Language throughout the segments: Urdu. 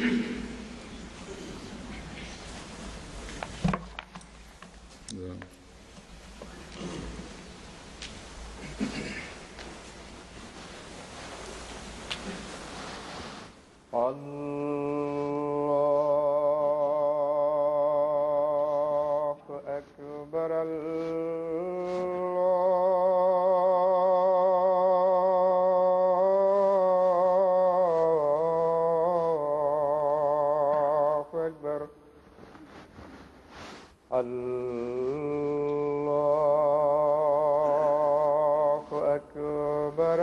الله أكبر. الله أكبر.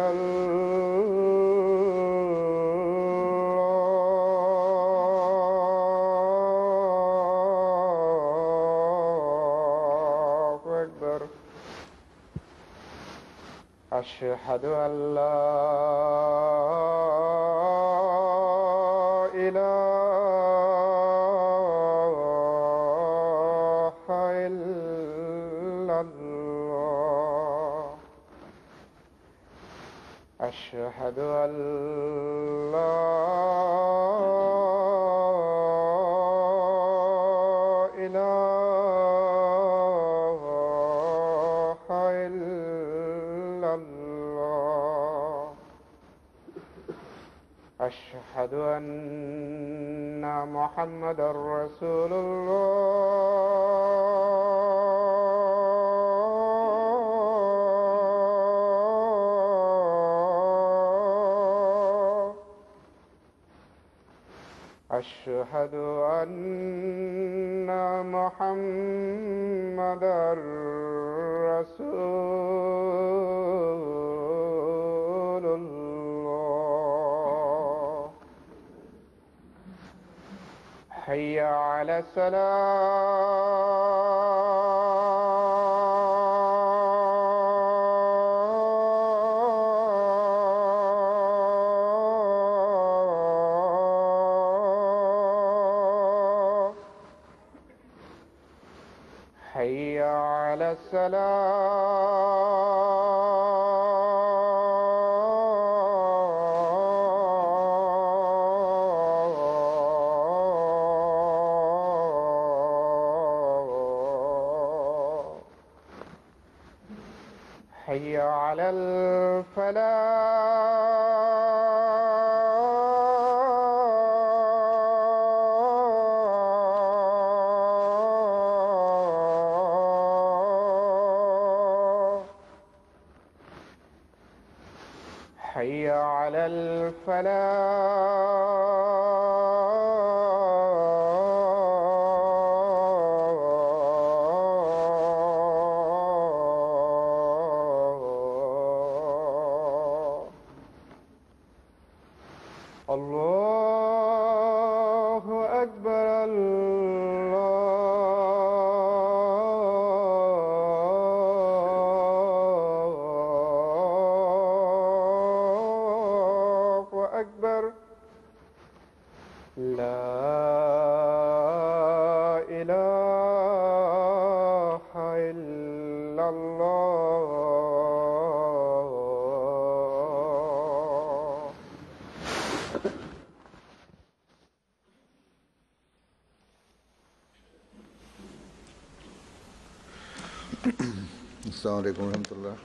الله أكبر. أشهد أن لا إله إلا الله. أشهد أن لا إله إلا الله. أشهد أن محمدا رسول الله. أشهد أن محمدا رسول الله. حي على الصلاة. حي على الصلاة. حي على الفلاح. حي على الفلاح. الله أكبر. الله أكبر. لا إله إلا الله. السلام عليكم ورحمة الله.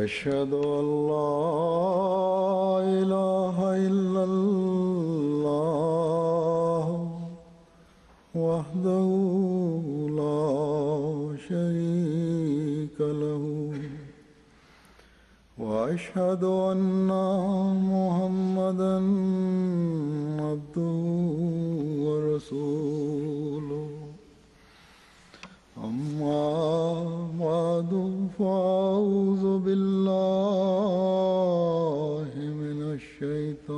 أشهد أن لا إله إلا الله وحده لا شريك له وأشهد أن محمدا عبده ورسوله. أما بعد فأعوذ بالله من الشيطان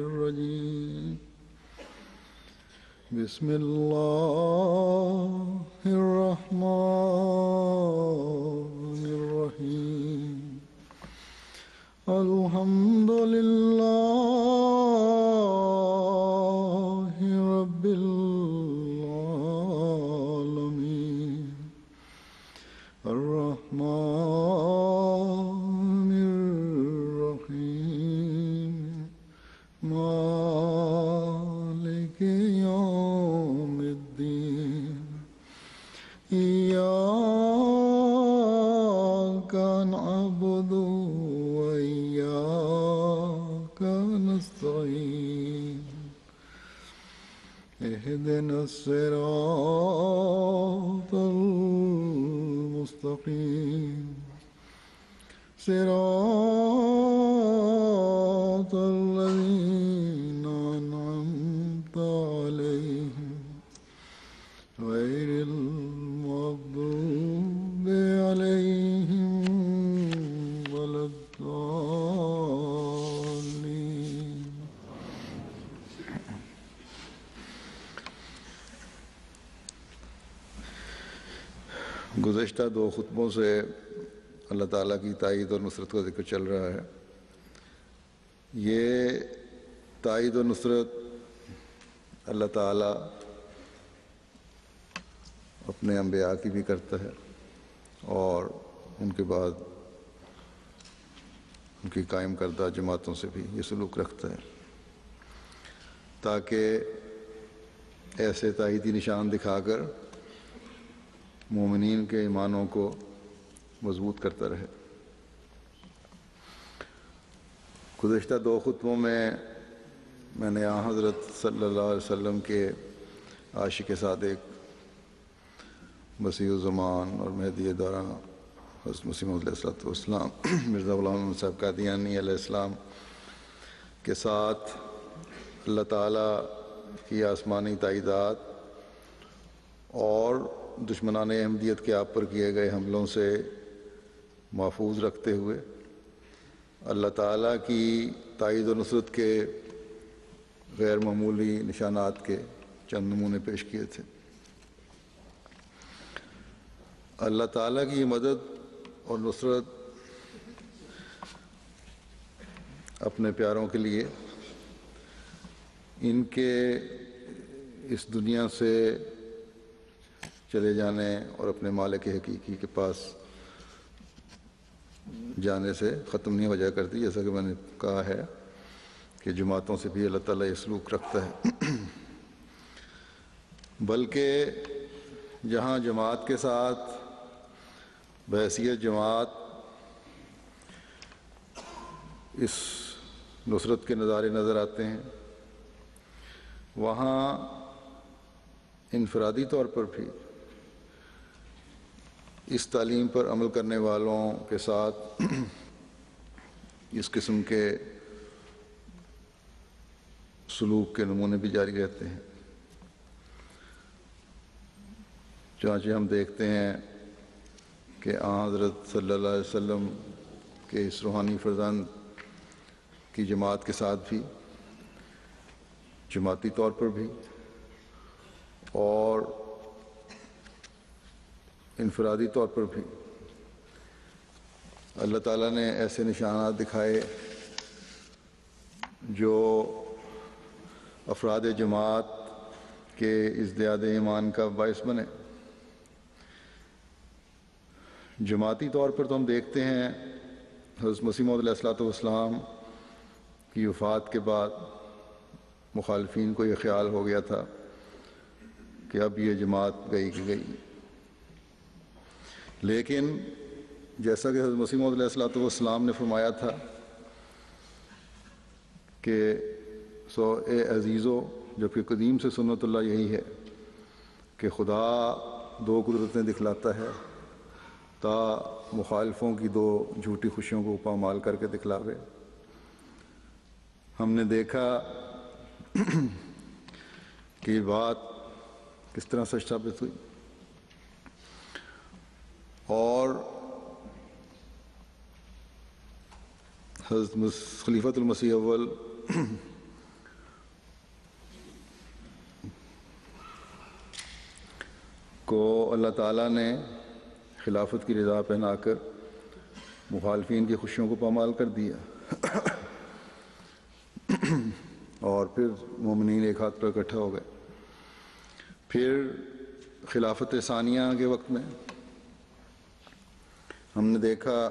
الرجيم. بسم الله الرحمن الرحيم. الحمد لله نعبد وإياك نستعين اهدنا الصراط المستقيم صراط الذين أنعمت عليهم غير المغضوب عليهم ولا الضالين. گزشتہ 2 خطبوں سے اللہ تعالیٰ کی تائید اور نصرت کا ذکر چل رہا ہے. یہ تائید و نصرت اللہ تعالیٰ اپنے انبیاء کی بھی کرتا ہے اور ان کے بعد ان کی قائم کردہ جماعتوں سے بھی یہ سلوک رکھتا ہے تاکہ ایسے تائیدی نشان دکھا کر مومنین کے ایمانوں کو مضبوط کرتا رہے. گزشتہ 2 خطبوں میں نے حضرت صلی اللہ علیہ وسلم کے عاشق صادق مسیح الزمان اور مہدی دوران حضرت مسیح موعود علیہ السلام مرزا غلام احمد صاحب قادیانی علیہ السلام کے ساتھ اللہ تعالیٰ کی آسمانی تائیدات اور دشمنان احمدیت کے آپ پر کیے گئے حملوں سے محفوظ رکھتے ہوئے اللہ تعالیٰ کی تائید و نصرت کے غیر معمولی نشانات کے چند نمونے پیش کیے تھے. اللہ تعالیٰ کی مدد اور نصرت اپنے پیاروں کے لیے ان کے اس دنیا سے چلے جانے اور اپنے مالک حقیقی کے پاس جانے سے ختم نہیں ہو جایا کرتی، جیسا کہ میں نے کہا ہے کہ جماعتوں سے بھی اللہ تعالیٰ یہ سلوک رکھتا ہے. بلکہ جہاں جماعت کے ساتھ بحیثیت جماعت اس نصرت کے نظارے نظر آتے ہیں، وہاں انفرادی طور پر بھی اس تعلیم پر عمل کرنے والوں کے ساتھ اس قسم کے سلوک کے نمونے بھی جاری رہتے ہیں. چنانچہ ہم دیکھتے ہیں کہ حضرت صلی اللہ علیہ وسلم کے اس روحانی فرزند کی جماعت کے ساتھ بھی جماعتی طور پر بھی اور انفرادی طور پر بھی اللہ تعالیٰ نے ایسے نشانات دکھائے جو افراد جماعت کے ازدیاد ایمان کا باعث بنے. جماعتی طور پر تو ہم دیکھتے ہیں حضرت مسیح موعود علیہ السلام کی وفات کے بعد مخالفین کو یہ خیال ہو گیا تھا کہ اب یہ جماعت گئی کی گئی. لیکن جیسا کہ حضرت مسیح موعود علیہ السلام نے فرمایا تھا کہ سو اے عزیزو، جبکہ قدیم سے سنت اللہ یہی ہے کہ خدا 2 قدرتیں دکھلاتا ہے تا مخالفوں کی 2 جھوٹی خوشیوں کو پامال کر کے دکھلاوے. ہم نے دیکھا کہ یہ بات کس طرح سچ ثابت ہوئی اور حضرت خلیفۃ المسیح اول کو اللہ تعالیٰ نے خلافت کی رضا پہنا کر مخالفین کی خوشیوں کو پامال کر دیا اور پھر مومنین ایک ہاتھ پر اکٹھا ہو گئے. پھر خلافت ثانیہ کے وقت میں ہم نے دیکھا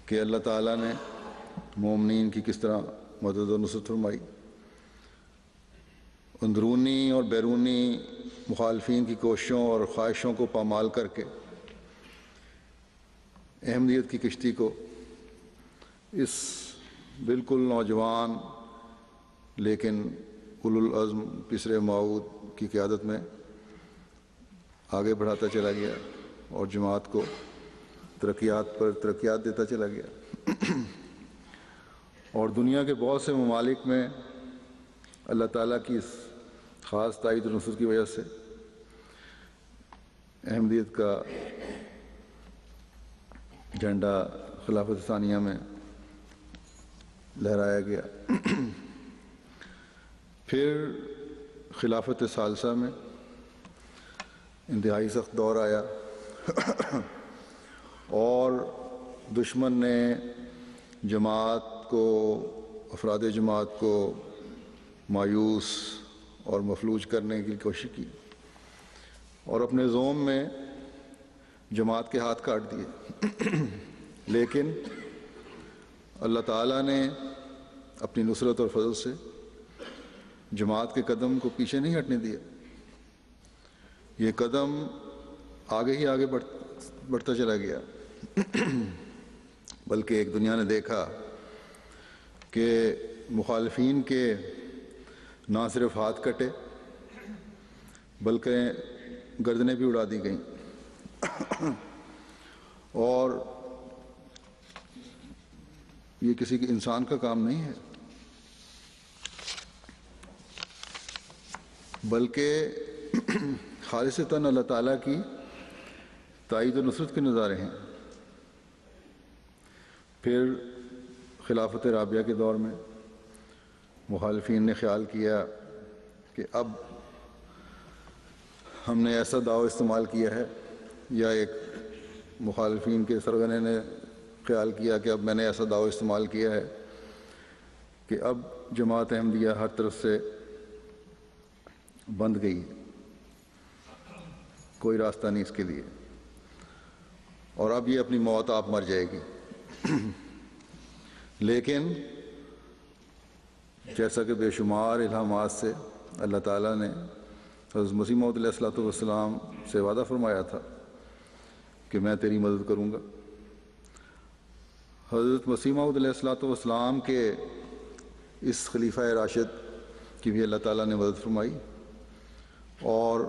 کہ اللہ تعالیٰ نے مومنین کی کس طرح مدد و نصرت فرمائی. اندرونی اور بیرونی مخالفین کی کوششوں اور خواہشوں کو پامال کر کے احمدیت کی کشتی کو اس بالکل نوجوان لیکن اولو العزم پسرے موعود کی قیادت میں آگے بڑھاتا چلا گیا اور جماعت کو ترقیات پر ترقیات دیتا چلا گیا، اور دنیا کے بہت سے ممالک میں اللہ تعالیٰ کی اس خاص تائید و نصرت کی وجہ سے احمدیت کا جھنڈا خلافت ثانیہ میں لہرایا گیا۔ پھر خلافت ثالثہ میں انتہائی سخت دور آیا اور دشمن نے جماعت کو، افراد جماعت کو مایوس اور مفلوج کرنے کی کوشش کی اور اپنے زوم میں جماعت کے ہاتھ کاٹ دیے، لیکن اللہ تعالیٰ نے اپنی نصرت اور فضل سے جماعت کے قدم کو پیچھے نہیں ہٹنے دیا۔ یہ قدم آگے ہی آگے بڑھتا چلا گیا، بلکہ ایک دنیا نے دیکھا کہ مخالفین کے نہ صرف ہاتھ کٹے بلکہ گردنیں بھی اڑا دی گئیں، اور یہ کسی انسان کا کام نہیں ہے بلکہ خالصتاً اللہ تعالیٰ کی تائید و نصرت کے نظارے ہیں۔ پھر خلافت رابعہ کے دور میں مخالفین نے خیال کیا کہ اب ہم نے ایسا داؤ استعمال کیا ہے، یا ایک مخالفین کے سرغنے نے خیال کیا کہ اب میں نے ایسا داؤ استعمال کیا ہے کہ اب جماعت احمدیہ ہر طرف سے بند گئی، کوئی راستہ نہیں اس کے لیے، اور اب یہ اپنی موت آپ مر جائے گی۔ لیکن جیسا کہ بے شمار الہامات سے اللہ تعالیٰ نے حضرت مسیح موعود علیہ الصلوۃ والسلام سے وعدہ فرمایا تھا کہ میں تیری مدد کروں گا، حضرت مسیح موعود علیہ الصلوۃ والسلام کے اس خلیفہ راشد کی بھی اللہ تعالیٰ نے مدد فرمائی، اور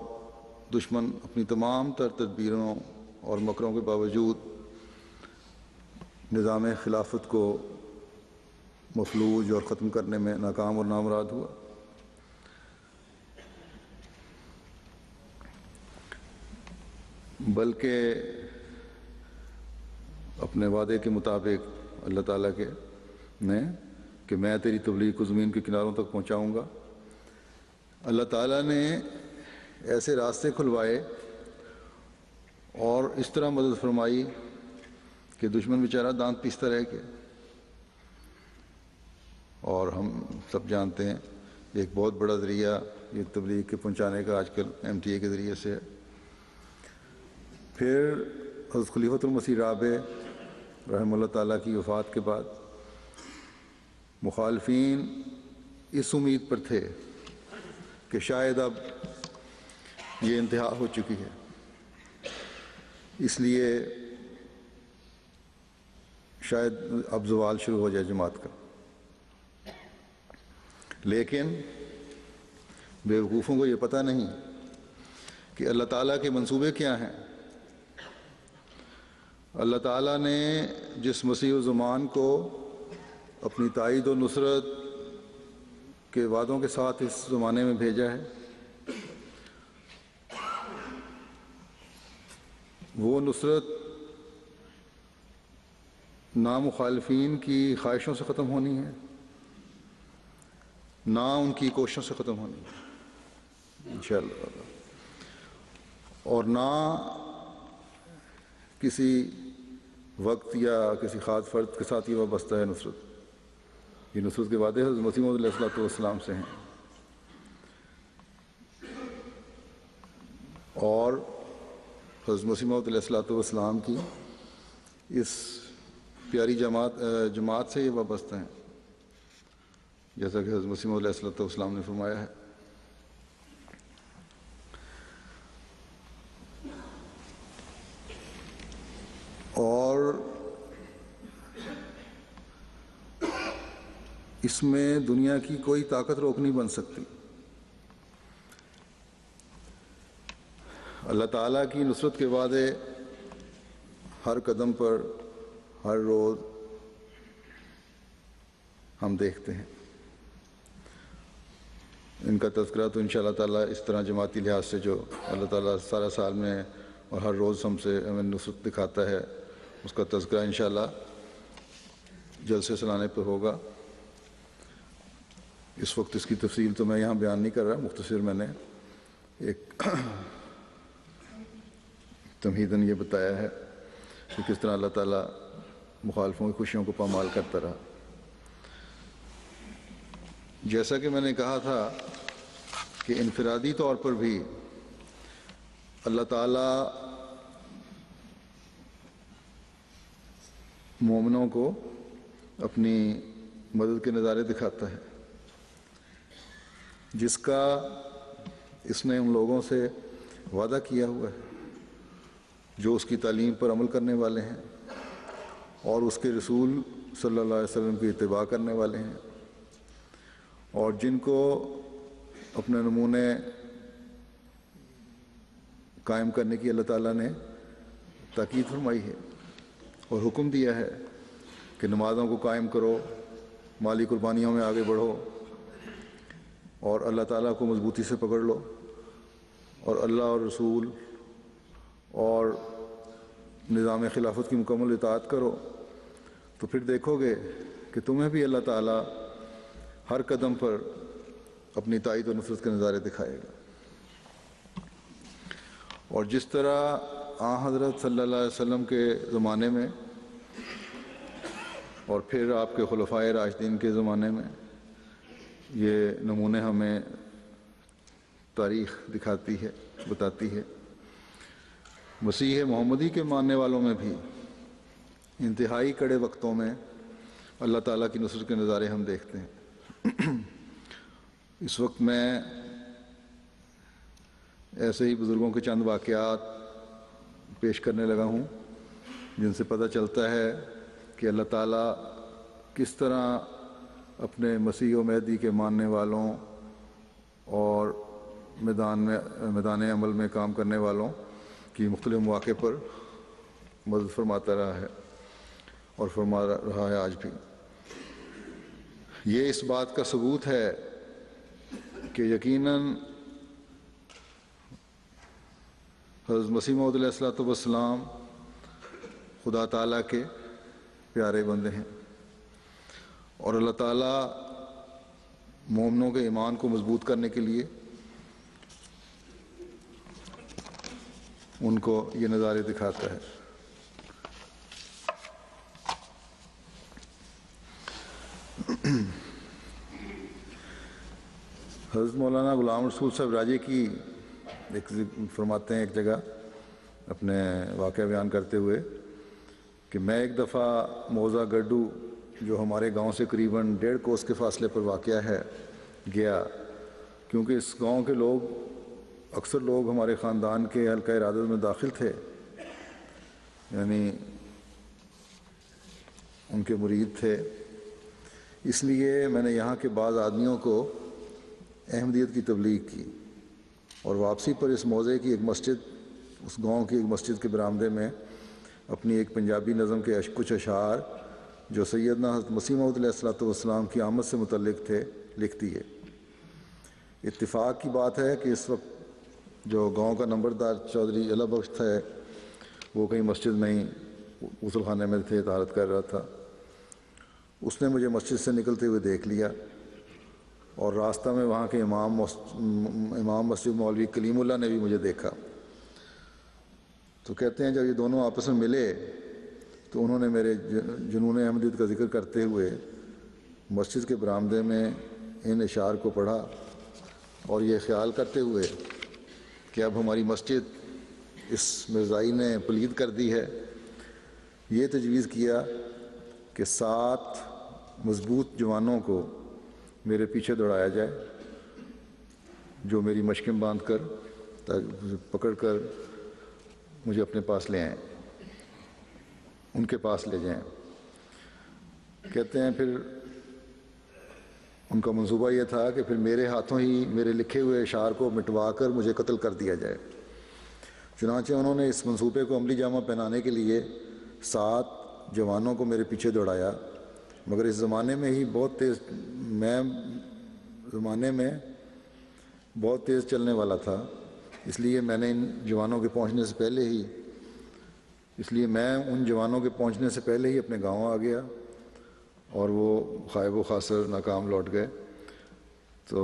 دشمن اپنی تمام تر تدبیروں اور مکروں کے باوجود نظام خلافت کو مفلوج اور ختم کرنے میں ناکام اور نامراد ہوا۔ بلکہ اپنے وعدے کے مطابق اللہ تعالیٰ کے نے کہ میں تیری تبلیغ کو زمین کے کناروں تک پہنچاؤں گا، اللہ تعالیٰ نے ایسے راستے کھلوائے اور اس طرح مدد فرمائی کہ دشمن بیچارہ دانت پیستا رہ گیا۔ اور ہم سب جانتے ہیں ایک بہت بڑا ذریعہ یہ تبلیغ کے پہنچانے کا آج کل MTA کے ذریعے سے ہے۔ پھر حضرت خلیفۃ المسیح رابع رحمہ اللہ تعالیٰ کی وفات کے بعد مخالفین اس امید پر تھے کہ شاید اب یہ انتہا ہو چکی ہے، اس لیے شاید اب زوال شروع ہو جائے جماعت کا۔ لیکن بیوقوفوں کو یہ پتہ نہیں کہ اللہ تعالیٰ کے منصوبے کیا ہیں۔ اللہ تعالیٰ نے جس مسیح الزمان کو اپنی تائید و نصرت کے وعدوں کے ساتھ اس زمانے میں بھیجا ہے، وہ نصرت نہ مخالفین کی خواہشوں سے ختم ہونی ہے، نہ ان کی کوششوں سے ختم ہونی ہے انشاءاللہ، اور نہ کسی وقت یا کسی خاص فرد کے ساتھ یہ وابستہ ہے نصرت۔ یہ نصرت کے وعدے حضرت مسیح موعود علیہ الصلوۃ والسلام سے ہیں، اور حضرت مسیح موعود علیہ الصلوۃ والسلام کی اس پیاری جماعت سے یہ وابستہ ہیں، جیسا کہ حضرت مسیح موعود علیہ الصلوۃ والسلام نے فرمایا ہے۔ اور اس میں دنیا کی کوئی طاقت روک نہیں بن سکتی۔ اللہ تعالیٰ کی نصرت کے وعدے ہر قدم پر ہر روز ہم دیکھتے ہیں۔ ان کا تذکرہ تو انشاءاللہ تعالیٰ اس طرح جماعتی لحاظ سے جو اللہ تعالیٰ سارا سال میں اور ہر روز ہمیں نصرت دکھاتا ہے، اس کا تذکرہ انشاءاللہ جلسے سلانے پر ہوگا۔ اس وقت اس کی تفصیل تو میں یہاں بیان نہیں کر رہا، مختصر میں نے ایک تمہیداً یہ بتایا ہے کہ کس طرح اللہ تعالیٰ مخالفوں کی خوشیوں کو پامال کرتا رہا۔ جیسا کہ میں نے کہا تھا کہ انفرادی طور پر بھی اللہ تعالیٰ مومنوں کو اپنی مدد کے نظارے دکھاتا ہے، جس کا اس نے ان لوگوں سے وعدہ کیا ہوا ہے جو اس کی تعلیم پر عمل کرنے والے ہیں اور اس کے رسول صلی اللہ علیہ وسلم کی اتباع کرنے والے ہیں، اور جن کو اپنے نمونے قائم کرنے کی اللہ تعالیٰ نے تاکید فرمائی ہے اور حکم دیا ہے کہ نمازوں کو قائم کرو، مالی قربانیوں میں آگے بڑھو اور اللہ تعالیٰ کو مضبوطی سے پکڑ لو اور اللہ اور رسول اور نظام خلافت کی مکمل اطاعت کرو، تو پھر دیکھو گے کہ تمہیں بھی اللہ تعالیٰ ہر قدم پر اپنی تائید و نصرت کے نظارے دکھائے گا۔ اور جس طرح حضرت صلی اللہ علیہ وسلم کے زمانے میں اور پھر آپ کے خلفائے راشدین کے زمانے میں یہ نمونے ہمیں تاریخ دکھاتی ہے، بتاتی ہے، مسیح محمدی کے ماننے والوں میں بھی انتہائی کڑے وقتوں میں اللہ تعالیٰ کی نصرت کے نظارے ہم دیکھتے ہیں۔ اس وقت میں ایسے ہی بزرگوں کے چند واقعات پیش کرنے لگا ہوں جن سے پتہ چلتا ہے کہ اللہ تعالیٰ کس طرح اپنے مسیح و مہدی کے ماننے والوں اور میدان عمل میں کام کرنے والوں کی مختلف مواقع پر مدد فرماتا رہا ہے اور فرما رہا ہے آج بھی۔ یہ اس بات کا ثبوت ہے کہ یقیناً حضرت مسیح موعود علیہ الصلوۃ والسلام خدا تعالیٰ کے پیارے بندے ہیں، اور اللہ تعالیٰ مومنوں کے ایمان کو مضبوط کرنے کے لیے ان کو یہ نظارے دکھاتا ہے۔ حضرت مولانا غلام رسول صاحب راجے کی ایک فرماتے ہیں ایک جگہ اپنے واقعہ بیان کرتے ہوئے کہ میں ایک دفعہ موزہ گڈو جو ہمارے گاؤں سے قریباً 1.5 کوس کے فاصلے پر واقع ہے گیا، کیونکہ اس گاؤں کے لوگ اکثر لوگ ہمارے خاندان کے حلقہ ارادت میں داخل تھے، یعنی ان کے مرید تھے، اس لیے میں نے یہاں کے بعض آدمیوں کو احمدیت کی تبلیغ کی، اور واپسی پر اس موضع کی ایک مسجد، اس گاؤں کی ایک مسجد کے برآمدے میں اپنی ایک پنجابی نظم کے کچھ اشعار جو سیدنا حضرت مسیح موعود علیہ الصلوۃ والسلام کی آمد سے متعلق تھے لکھ دیے۔ اتفاق کی بات ہے کہ اس وقت جو گاؤں کا نمبردار چودھری اللہ بخش تھا وہ کہیں مسجد میں ہی غسل خانے میں تھے، طہارت کر رہا تھا۔ اس نے مجھے مسجد سے نکلتے ہوئے دیکھ لیا، اور راستہ میں وہاں کے امام مسجد مولوی کلیم اللہ نے بھی مجھے دیکھا۔ تو کہتے ہیں جب یہ دونوں آپس میں ملے تو انہوں نے میرے جنون احمدیت کا ذکر کرتے ہوئے مسجد کے برآمدے میں ان اشعار کو پڑھا، اور یہ خیال کرتے ہوئے کہ اب ہماری مسجد اس مرزائی نے پلید کر دی ہے، یہ تجویز کیا کہ 7 مضبوط جوانوں کو میرے پیچھے دوڑایا جائے، جو میری مشکیں باندھ کر پکڑ کر مجھے اپنے پاس لے آئیں۔ ان کے پاس لے جائیں۔ کہتے ہیں پھر ان کا منصوبہ یہ تھا کہ پھر میرے ہاتھوں ہی میرے لکھے ہوئے اشعار کو مٹوا کر مجھے قتل کر دیا جائے۔ چنانچہ انہوں نے اس منصوبے کو عملی جامہ پہنانے کے لیے 7 جوانوں کو میرے پیچھے دوڑایا، مگر اس زمانے میں بہت تیز چلنے والا تھا، اس لیے میں ان جوانوں کے پہنچنے سے پہلے ہی اپنے گاؤں آ گیا اور وہ خائب و خاسر ناکام لوٹ گئے۔ تو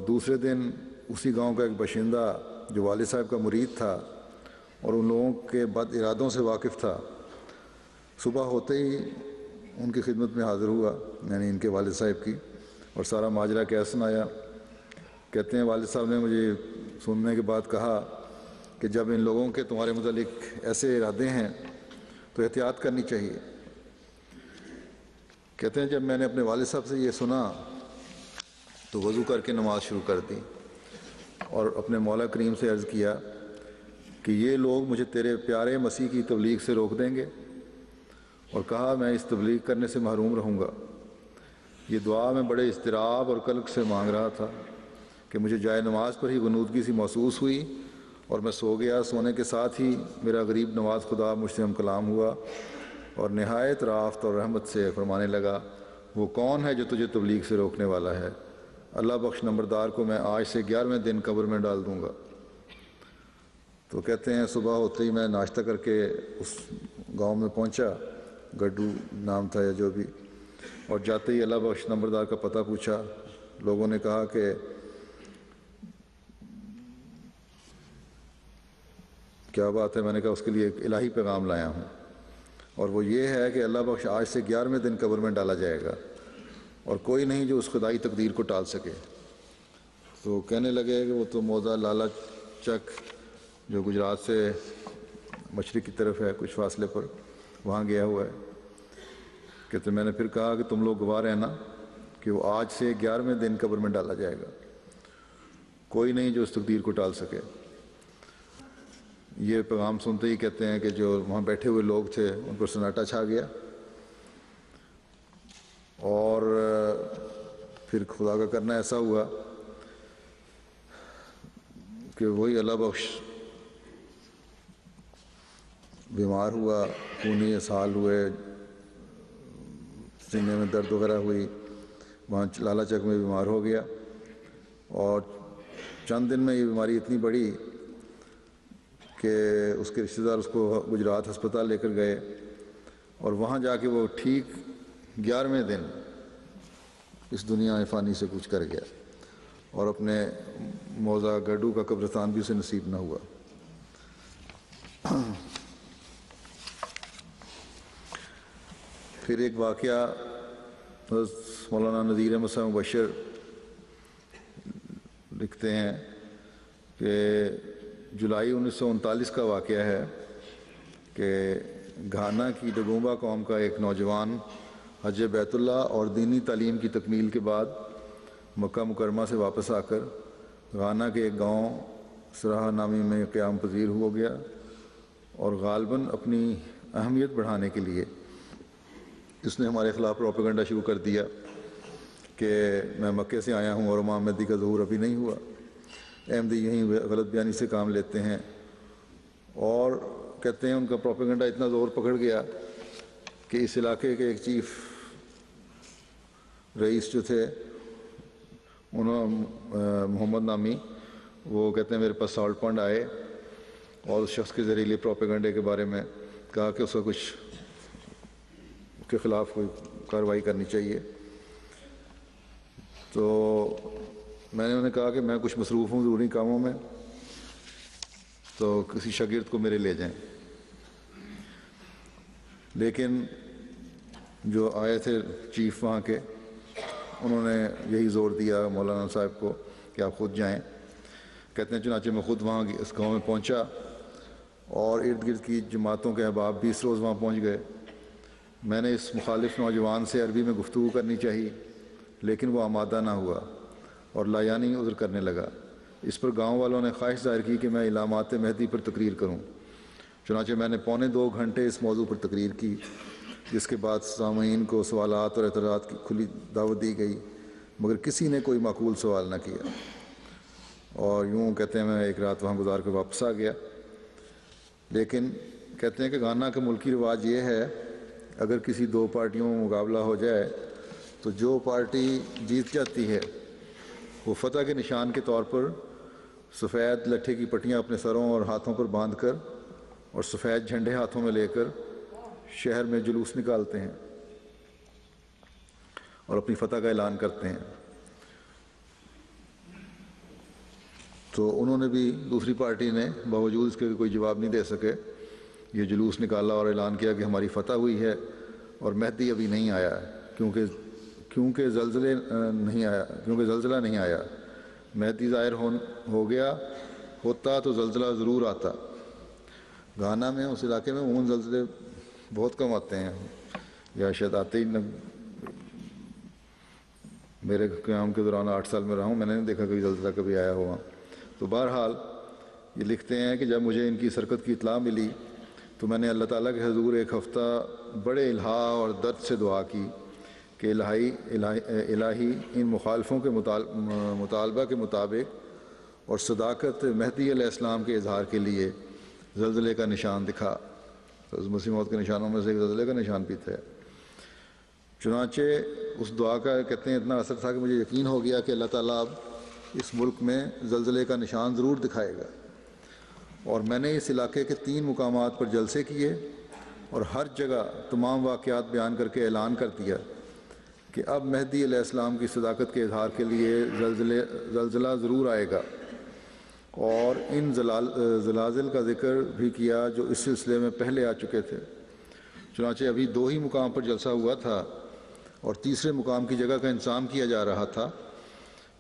دوسرے دن اسی گاؤں کا ایک باشندہ جو والد صاحب کا مرید تھا اور ان لوگوں کے بد ارادوں سے واقف تھا، صبح ہوتے ہی ان کی خدمت میں حاضر ہوا، یعنی ان کے والد صاحب کی، اور سارا ماجرا کیا سنایا۔ کہتے ہیں والد صاحب نے مجھے سننے کے بعد کہا کہ جب ان لوگوں کے تمہارے متعلق ایسے ارادے ہیں تو احتیاط کرنی چاہیے۔ کہتے ہیں جب میں نے اپنے والد صاحب سے یہ سنا تو وضو کر کے نماز شروع کر دی اور اپنے مولا کریم سے عرض کیا کہ یہ لوگ مجھے تیرے پیارے مسیح کی تبلیغ سے روک دیں گے، اور کہا میں اس تبلیغ کرنے سے محروم رہوں گا۔ یہ دعا میں بڑے اضطراب اور قلق سے مانگ رہا تھا کہ مجھے جائے نماز پر ہی غنودگی سی محسوس ہوئی اور میں سو گیا۔ سونے کے ساتھ ہی میرا غریب نواز خدا مجھ سے ہم کلام ہوا اور نہایت رافت اور رحمت سے فرمانے لگا، وہ کون ہے جو تجھے تبلیغ سے روکنے والا ہے؟ اللہ بخش نمبردار کو میں آج سے 11ویں دن قبر میں ڈال دوں گا۔ تو کہتے ہیں صبح ہوتے ہی میں ناشتہ کر کے اس گاؤں میں پہنچا، گڈو نام تھا یا جو بھی، اور جاتے ہی اللہ بخش نمبردار کا پتہ پوچھا۔ لوگوں نے کہا کہ کیا بات ہے؟ میں نے کہا اس کے لیے ایک الہی پیغام لایا ہوں، اور وہ یہ ہے کہ اللہ بخش آج سے 11ویں دن قبر میں ڈالا جائے گا اور کوئی نہیں جو اس خدائی تقدیر کو ٹال سکے۔ تو کہنے لگے کہ وہ تو موزہ لالا چک جو گجرات سے مشرق کی طرف ہے کچھ فاصلے پر، وہاں گیا ہوا ہے۔ کہتے میں نے پھر کہا کہ تم لوگ گواہ رہنا کہ وہ آج سے 11ویں دن قبر میں ڈالا جائے گا، کوئی نہیں جو اس تقدیر کو ٹال سکے۔ یہ پیغام سنتے ہی کہتے ہیں کہ جو وہاں بیٹھے ہوئے لوگ تھے ان پر سناٹا چھا گیا، اور پھر خدا کا کرنا ایسا ہوا کہ وہی اللہ بخش بیمار ہوا، خونی اسہال ہوئے، سینے میں درد وغیرہ ہوئی، وہاں لالا چک میں بیمار ہو گیا، اور چند دن میں یہ بیماری اتنی بڑھی کہ اس کے رشتہ دار اس کو گجرات ہسپتال لے کر گئے، اور وہاں جا کے وہ ٹھیک 11ویں دن اس دنیا فانی سے کوچ کر گیا، اور اپنے موزہ گڈو کا قبرستان بھی اسے نصیب نہ ہوا۔ پھر ایک واقعہ حضرت مولانا نذیر احمد صاحب مبشر لکھتے ہیں کہ جولائی 1939 کا واقعہ ہے کہ گھانا کی ڈگومبا قوم کا ایک نوجوان حج بیت اللہ اور دینی تعلیم کی تکمیل کے بعد مکہ مکرمہ سے واپس آ کر گھانا کے ایک گاؤں سراہ نامی میں قیام پذیر ہو گیا، اور غالباً اپنی اہمیت بڑھانے کے لیے اس نے ہمارے خلاف پروپیگنڈا شروع کر دیا کہ میں مکے سے آیا ہوں اور امام مہدی کا ظہور ابھی نہیں ہوا، احمدی یہیں غلط بیانی سے کام لیتے ہیں۔ اور کہتے ہیں ان کا پروپیگنڈا اتنا زور پکڑ گیا کہ اس علاقے کے ایک چیف رئیس جو تھے محمد نامی، وہ کہتے ہیں میرے پاس سالٹ پنڈ آئے اور اس شخص کے زہریلے پروپیگنڈے کے بارے میں کہا کہ اس کا کچھ کے خلاف کوئی کارروائی کرنی چاہیے۔ تو میں نے انہیں کہا کہ میں کچھ مصروف ہوں ضروری کاموں میں، تو کسی شاگرد کو میرے لے جائیں۔ لیکن جو آئے تھے چیف وہاں کے، انہوں نے یہی زور دیا مولانا صاحب کو کہ آپ خود جائیں۔ کہتے ہیں چنانچہ میں خود وہاں اس گاؤں میں پہنچا، اور ارد گرد کی جماعتوں کے احباب 20 روز وہاں پہنچ گئے۔ میں نے اس مخالف نوجوان سے عربی میں گفتگو کرنی چاہی، لیکن وہ آمادہ نہ ہوا اور لایانی عذر کرنے لگا۔ اس پر گاؤں والوں نے خواہش ظاہر کی کہ میں علامات مہدی پر تقریر کروں، چنانچہ میں نے 2.25 گھنٹے اس موضوع پر تقریر کی، جس کے بعد سامعین کو سوالات اور اعتراضات کی کھلی دعوت دی گئی، مگر کسی نے کوئی معقول سوال نہ کیا۔ اور یوں کہتے ہیں میں ایک رات وہاں گزار کے واپس آ گیا۔ لیکن کہتے ہیں کہ گانا کا ملکی رواج یہ ہے، اگر کسی 2 پارٹیوں میں مقابلہ ہو جائے تو جو پارٹی جیت جاتی ہے وہ فتح کے نشان کے طور پر سفید لٹھے کی پٹیاں اپنے سروں اور ہاتھوں پر باندھ کر اور سفید جھنڈے ہاتھوں میں لے کر شہر میں جلوس نکالتے ہیں اور اپنی فتح کا اعلان کرتے ہیں۔ تو انہوں نے بھی، دوسری پارٹی نے باوجود اس کے کوئی جواب نہیں دے سکے، یہ جلوس نکالا اور اعلان کیا کہ ہماری فتح ہوئی ہے اور مہدی ابھی نہیں آیا کیونکہ زلزلہ نہیں آیا۔ مہدی ظاہر ہو گیا ہوتا تو زلزلہ ضرور آتا۔ گانا میں، اس علاقے میں عموماً زلزلے بہت کم آتے ہیں، یا شاید آتے ہی نہ۔ میرے قیام کے دوران 8 سال میں رہا ہوں، میں نے نہیں دیکھا کبھی زلزلہ کبھی آیا ہوا۔ تو بہرحال یہ لکھتے ہیں کہ جب مجھے ان کی شرکت کی اطلاع ملی تو میں نے اللہ تعالیٰ کے حضور ایک ہفتہ بڑے الہا اور درد سے دعا کی کہ الہی ان مخالفوں کے مطالبہ کے مطابق اور صداقت مہدی علیہ السلام کے اظہار کے لیے زلزلے کا نشان دکھا۔ مسیح موعود کے نشانوں میں سے ایک زلزلے کا نشان بھی تھا۔ چنانچہ اس دعا کا کہتے ہیں اتنا اثر تھا کہ مجھے یقین ہو گیا کہ اللہ تعالیٰ اب اس ملک میں زلزلے کا نشان ضرور دکھائے گا، اور میں نے اس علاقے کے 3 مقامات پر جلسے کیے اور ہر جگہ تمام واقعات بیان کر کے اعلان کر دیا کہ اب مہدی علیہ السلام کی صداقت کے اظہار کے لیے زلزلہ ضرور آئے گا، اور ان زلازل کا ذکر بھی کیا جو اس سلسلے میں پہلے آ چکے تھے۔ چنانچہ ابھی 2 ہی مقام پر جلسہ ہوا تھا اور تیسرے مقام کی جگہ کا انتظام کیا جا رہا تھا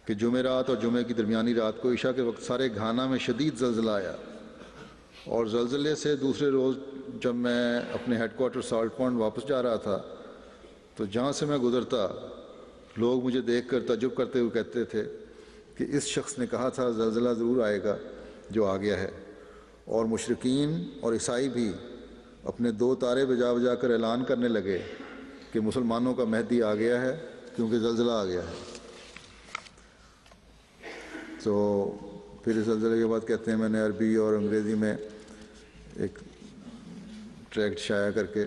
کہ جمعرات اور جمعے کی درمیانی رات کو عشاء کے وقت سارے گھانا میں شدید زلزلہ آیا، اور زلزلے سے دوسرے روز جب میں اپنے ہیڈ کوارٹر سالٹ پوائنٹ واپس جا رہا تھا تو جہاں سے میں گزرتا لوگ مجھے دیکھ کر تعجب کرتے ہوئے کہتے تھے کہ اس شخص نے کہا تھا زلزلہ ضرور آئے گا جو آ گیا ہے۔ اور مشرکین اور عیسائی بھی اپنے 2 تارے بجا کر اعلان کرنے لگے کہ مسلمانوں کا مہدی آ گیا ہے کیونکہ زلزلہ آ گیا ہے۔ تو پھر اس زلزلے کے بعد کہتے ہیں میں نے عربی اور انگریزی میں ایک ٹریکٹ شائع کر کے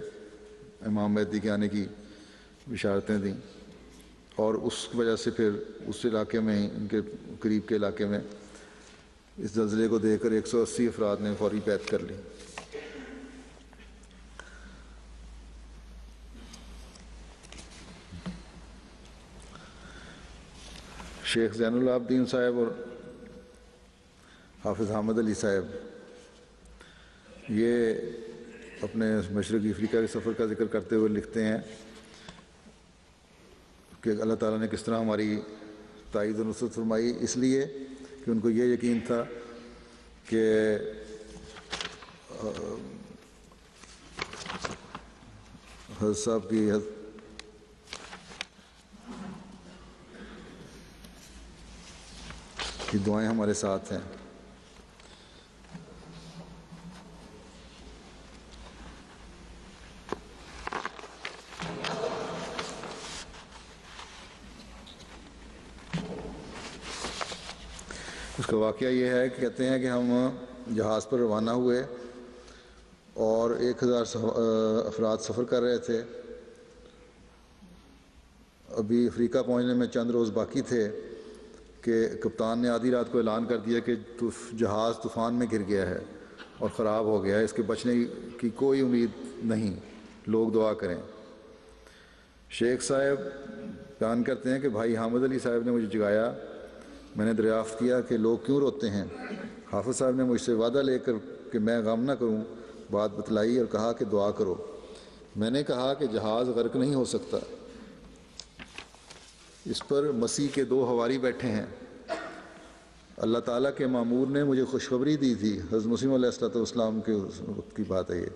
امام مہدی کے آنے کی بشارتیں دیں، اور اس وجہ سے پھر اس علاقے میں ہی، ان کے قریب کے علاقے میں، اس زلزلے کو دیکھ کر 180 افراد نے فوری بیعت کر لی۔ شیخ زین العابدین صاحب اور حافظ حامد علی صاحب یہ اپنے مشرقی افریقہ کے سفر کا ذکر کرتے ہوئے لکھتے ہیں کہ اللہ تعالیٰ نے کس طرح ہماری تائید و نصرت فرمائی، اس لیے کہ ان کو یہ یقین تھا کہ حضرت صاحب کی دعائیں ہمارے ساتھ ہیں۔ اس کا واقعہ یہ ہے کہ کہتے ہیں کہ ہم جہاز پر روانہ ہوئے اور 1000 افراد سفر کر رہے تھے۔ ابھی افریقہ پہنچنے میں چند روز باقی تھے کہ کپتان نے آدھی رات کو اعلان کر دیا کہ جہاز طوفان میں گر گیا ہے اور خراب ہو گیا ہے، اس کے بچنے کی کوئی امید نہیں، لوگ دعا کریں۔ شیخ صاحب بیان کرتے ہیں کہ بھائی حامد علی صاحب نے مجھے جگایا، میں نے دریافت کیا کہ لوگ کیوں روتے ہیں۔ حافظ صاحب نے مجھ سے وعدہ لے کر کہ میں غم نہ کروں بات بتلائی اور کہا کہ دعا کرو۔ میں نے کہا کہ جہاز غرق نہیں ہو سکتا، اس پر مسیح کے 2 حواری بیٹھے ہیں۔ اللہ تعالیٰ کے مامور نے مجھے خوشخبری دی تھی، حضرت مسیح علیہ السلام کے وقت کی بات ہے یہ،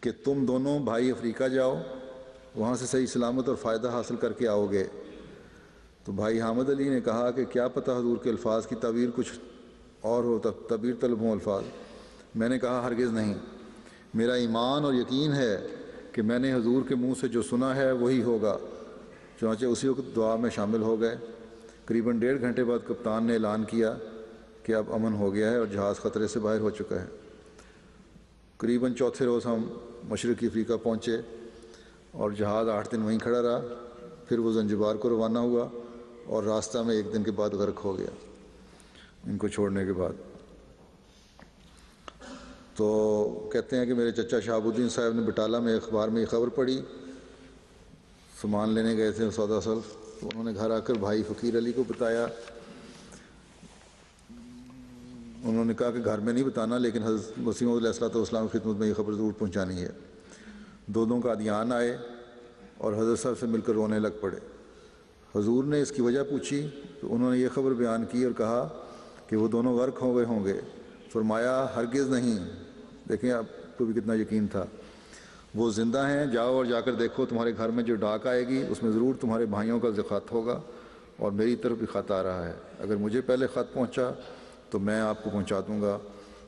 کہ تم دونوں بھائی افریقہ جاؤ، وہاں سے صحیح سلامت اور فائدہ حاصل کر کے آؤ گے۔ تو بھائی حامد علی نے کہا کہ کیا پتہ حضور کے الفاظ کی تعبیر کچھ اور ہو، تعبیر طلب ہوں الفاظ۔ میں نے کہا ہرگز نہیں، میرا ایمان اور یقین ہے کہ میں نے حضور کے منہ سے جو سنا ہے وہی ہوگا۔ چنانچہ اسی وقت دعا میں شامل ہو گئے۔ قریباً 1.5 گھنٹے بعد کپتان نے اعلان کیا کہ اب امن ہو گیا ہے اور جہاز خطرے سے باہر ہو چکا ہے۔ قریباً چوتھے روز ہم مشرقی افریقہ پہنچے اور جہاز 8 دن وہیں کھڑا رہا۔ پھر وہ زنجبار کو روانہ ہوا اور راستہ میں 1 دن کے بعد غرق ہو گیا ان کو چھوڑنے کے بعد۔ تو کہتے ہیں کہ میرے چچا شہاب الدین صاحب نے بٹالہ میں اخبار میں یہ خبر پڑھی، سامان لینے گئے تھے سودا سلف، تو انہوں نے گھر آ کر بھائی فقیر علی کو بتایا۔ انہوں نے کہا کہ گھر میں نہیں بتانا، لیکن حضرت مسیح موعود علیہ السلام کی خدمت میں یہ خبر ضرور پہنچانی ہے۔ دونوں قادیان آئے اور حضرت صاحب سے مل کر رونے لگ پڑے۔ حضور نے اس کی وجہ پوچھی تو انہوں نے یہ خبر بیان کی اور کہا کہ وہ دونوں غرق ہو گئے ہوں گے۔ فرمایا ہرگز نہیں، دیکھیں آپ کو بھی کتنا یقین تھا، وہ زندہ ہیں، جاؤ اور جا کر دیکھو، تمہارے گھر میں جو ڈاک آئے گی اس میں ضرور تمہارے بھائیوں کا خط ہوگا، اور میری طرف بھی خط آ رہا ہے۔ اگر مجھے پہلے خط پہنچا تو میں آپ کو پہنچا دوں گا،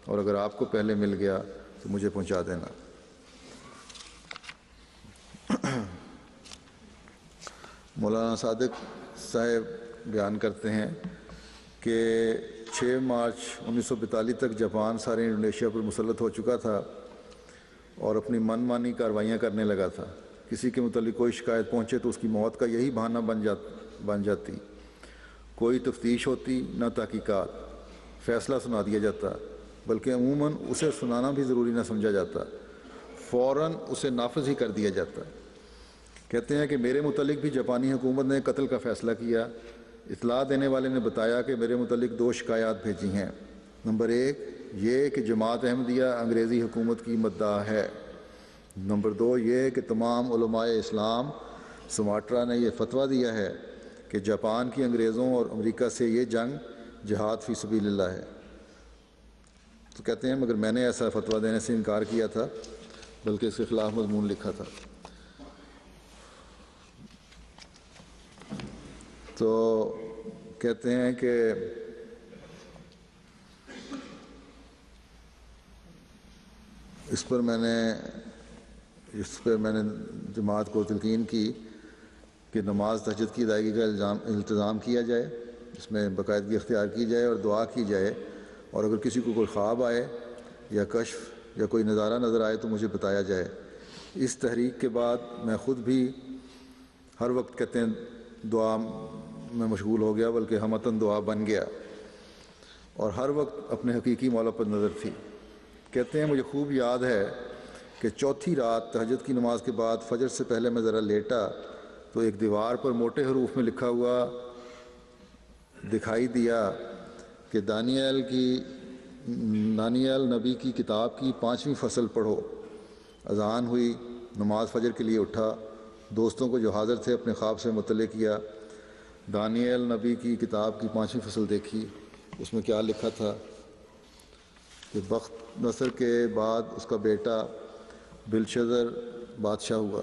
اور اگر آپ کو پہلے مل گیا تو مجھے پہنچا دینا۔ مولانا صادق صاحب بیان کرتے ہیں کہ 6 مارچ 1942 تک جاپان سارے انڈونیشیا پر مسلط ہو چکا تھا اور اپنی من مانی کارروائیاں کرنے لگا تھا۔ کسی کے متعلق کوئی شکایت پہنچے تو اس کی موت کا یہی بہانہ بن جاتی۔ کوئی تفتیش ہوتی نہ تحقیقات، فیصلہ سنا دیا جاتا، بلکہ عموماً اسے سنانا بھی ضروری نہ سمجھا جاتا، فوراً اسے نافذ ہی کر دیا جاتا۔ کہتے ہیں کہ میرے متعلق بھی جاپانی حکومت نے قتل کا فیصلہ کیا۔ اطلاع دینے والے نے بتایا کہ میرے متعلق 2 شکایات بھیجی ہیں۔ نمبر 1 یہ کہ جماعت احمدیہ انگریزی حکومت کی مداح ہے۔ نمبر 2 یہ کہ تمام علماء اسلام سماٹرا نے یہ فتویٰ دیا ہے کہ جاپان کی انگریزوں اور امریکہ سے یہ جنگ جہاد فی سبیل اللہ ہے۔ تو کہتے ہیں مگر میں نے ایسا فتویٰ دینے سے انکار کیا تھا، بلکہ اس کے خلاف مضمون لکھا تھا۔ تو کہتے ہیں کہ اس پر میں نے جماعت کو تلقین کی کہ نماز تہجد کی ادائیگی کا التزام کیا جائے، اس میں باقاعدگی اختیار کی جائے اور دعا کی جائے، اور اگر کسی کو کوئی خواب آئے یا کشف یا کوئی نظارہ نظر آئے تو مجھے بتایا جائے۔ اس تحریک کے بعد میں خود بھی ہر وقت کہتے ہیں دعا میں مشغول ہو گیا، بلکہ ہمتاً دعا بن گیا، اور ہر وقت اپنے حقیقی مولا پر نظر تھی۔ کہتے ہیں مجھے خوب یاد ہے کہ چوتھی رات تہجد کی نماز کے بعد فجر سے پہلے میں ذرا لیٹا تو ایک دیوار پر موٹے حروف میں لکھا ہوا دکھائی دیا کہ دانیال نبی کی کتاب کی 5ویں فصل پڑھو۔ اذان ہوئی، نماز فجر کے لیے اٹھا، دوستوں کو جو حاضر تھے اپنے خواب سے مطلع کیا، دانیال نبی کی کتاب کی 5ویں فصل دیکھی۔ اس میں کیا لکھا تھا کہ بخت نصر کے بعد اس کا بیٹا بلشزر بادشاہ ہوا،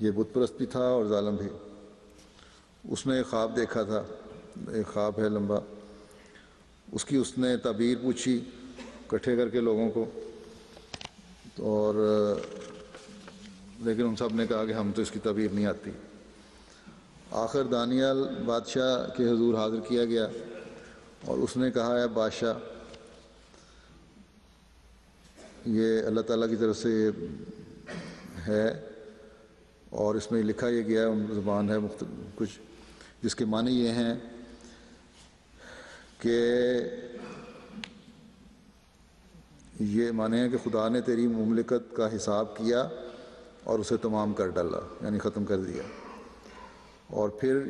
یہ بت پرست بھی تھا اور ظالم بھی۔ اس نے ایک خواب دیکھا تھا، ایک خواب ہے لمبا، اس نے تعبیر پوچھی اکٹھے کر کے لوگوں کو، اور لیکن ان سب نے کہا کہ ہم تو اس کی تعبیر نہیں آتی۔ آخر دانیال بادشاہ کے حضور حاضر کیا گیا اور اس نے کہا ہے بادشاہ، یہ اللہ تعالیٰ کی طرف سے ہے اور اس میں لکھا یہ گیا ہے، ان زبان ہے کچھ جس کے معنی یہ ہیں کہ یہ معنی ہے کہ خدا نے تیری مملکت کا حساب کیا اور اسے تمام کر ڈالا، یعنی ختم کر دیا۔ اور پھر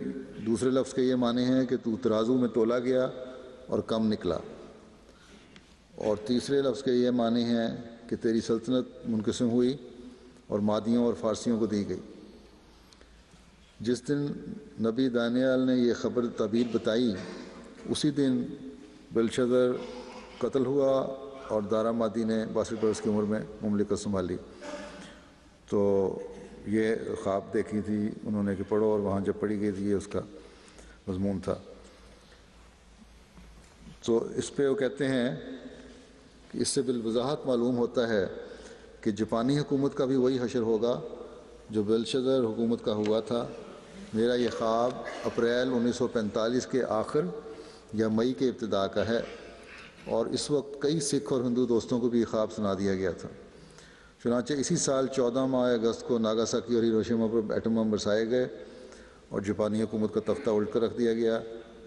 دوسرے لفظ کے یہ معنی ہیں کہ تو ترازو میں تولا گیا اور کم نکلا۔ اور تیسرے لفظ کے یہ معنی ہیں کہ تیری سلطنت منقسم ہوئی اور مادیوں اور فارسیوں کو دی گئی۔ جس دن نبی دانیال نے یہ خبر تعبیر بتائی اسی دن بلشزر قتل ہوا اور دارا مادی نے 62 برس کی عمر میں مملکت سنبھالی۔ تو یہ خواب دیکھی تھی انہوں نے کہ پڑھو، اور وہاں جب پڑھی گئی تھی یہ اس کا مضمون تھا۔ تو اس پہ وہ کہتے ہیں کہ کہ اس سے بالوضاحت معلوم ہوتا ہے کہ جاپانی حکومت کا بھی وہی حشر ہوگا جو بیلشزر حکومت کا ہوا تھا۔ میرا یہ خواب اپریل 1945 کے آخر یا مئی کے ابتدا کا ہے، اور اس وقت کئی سکھ اور ہندو دوستوں کو بھی یہ خواب سنا دیا گیا تھا۔ چنانچہ اسی سال 14 ماہ اگست کو ناگاساکی اور ہیروشیما پر ایٹم بم برسائے گئے اور جاپانی حکومت کا تختہ الٹ کر رکھ دیا گیا۔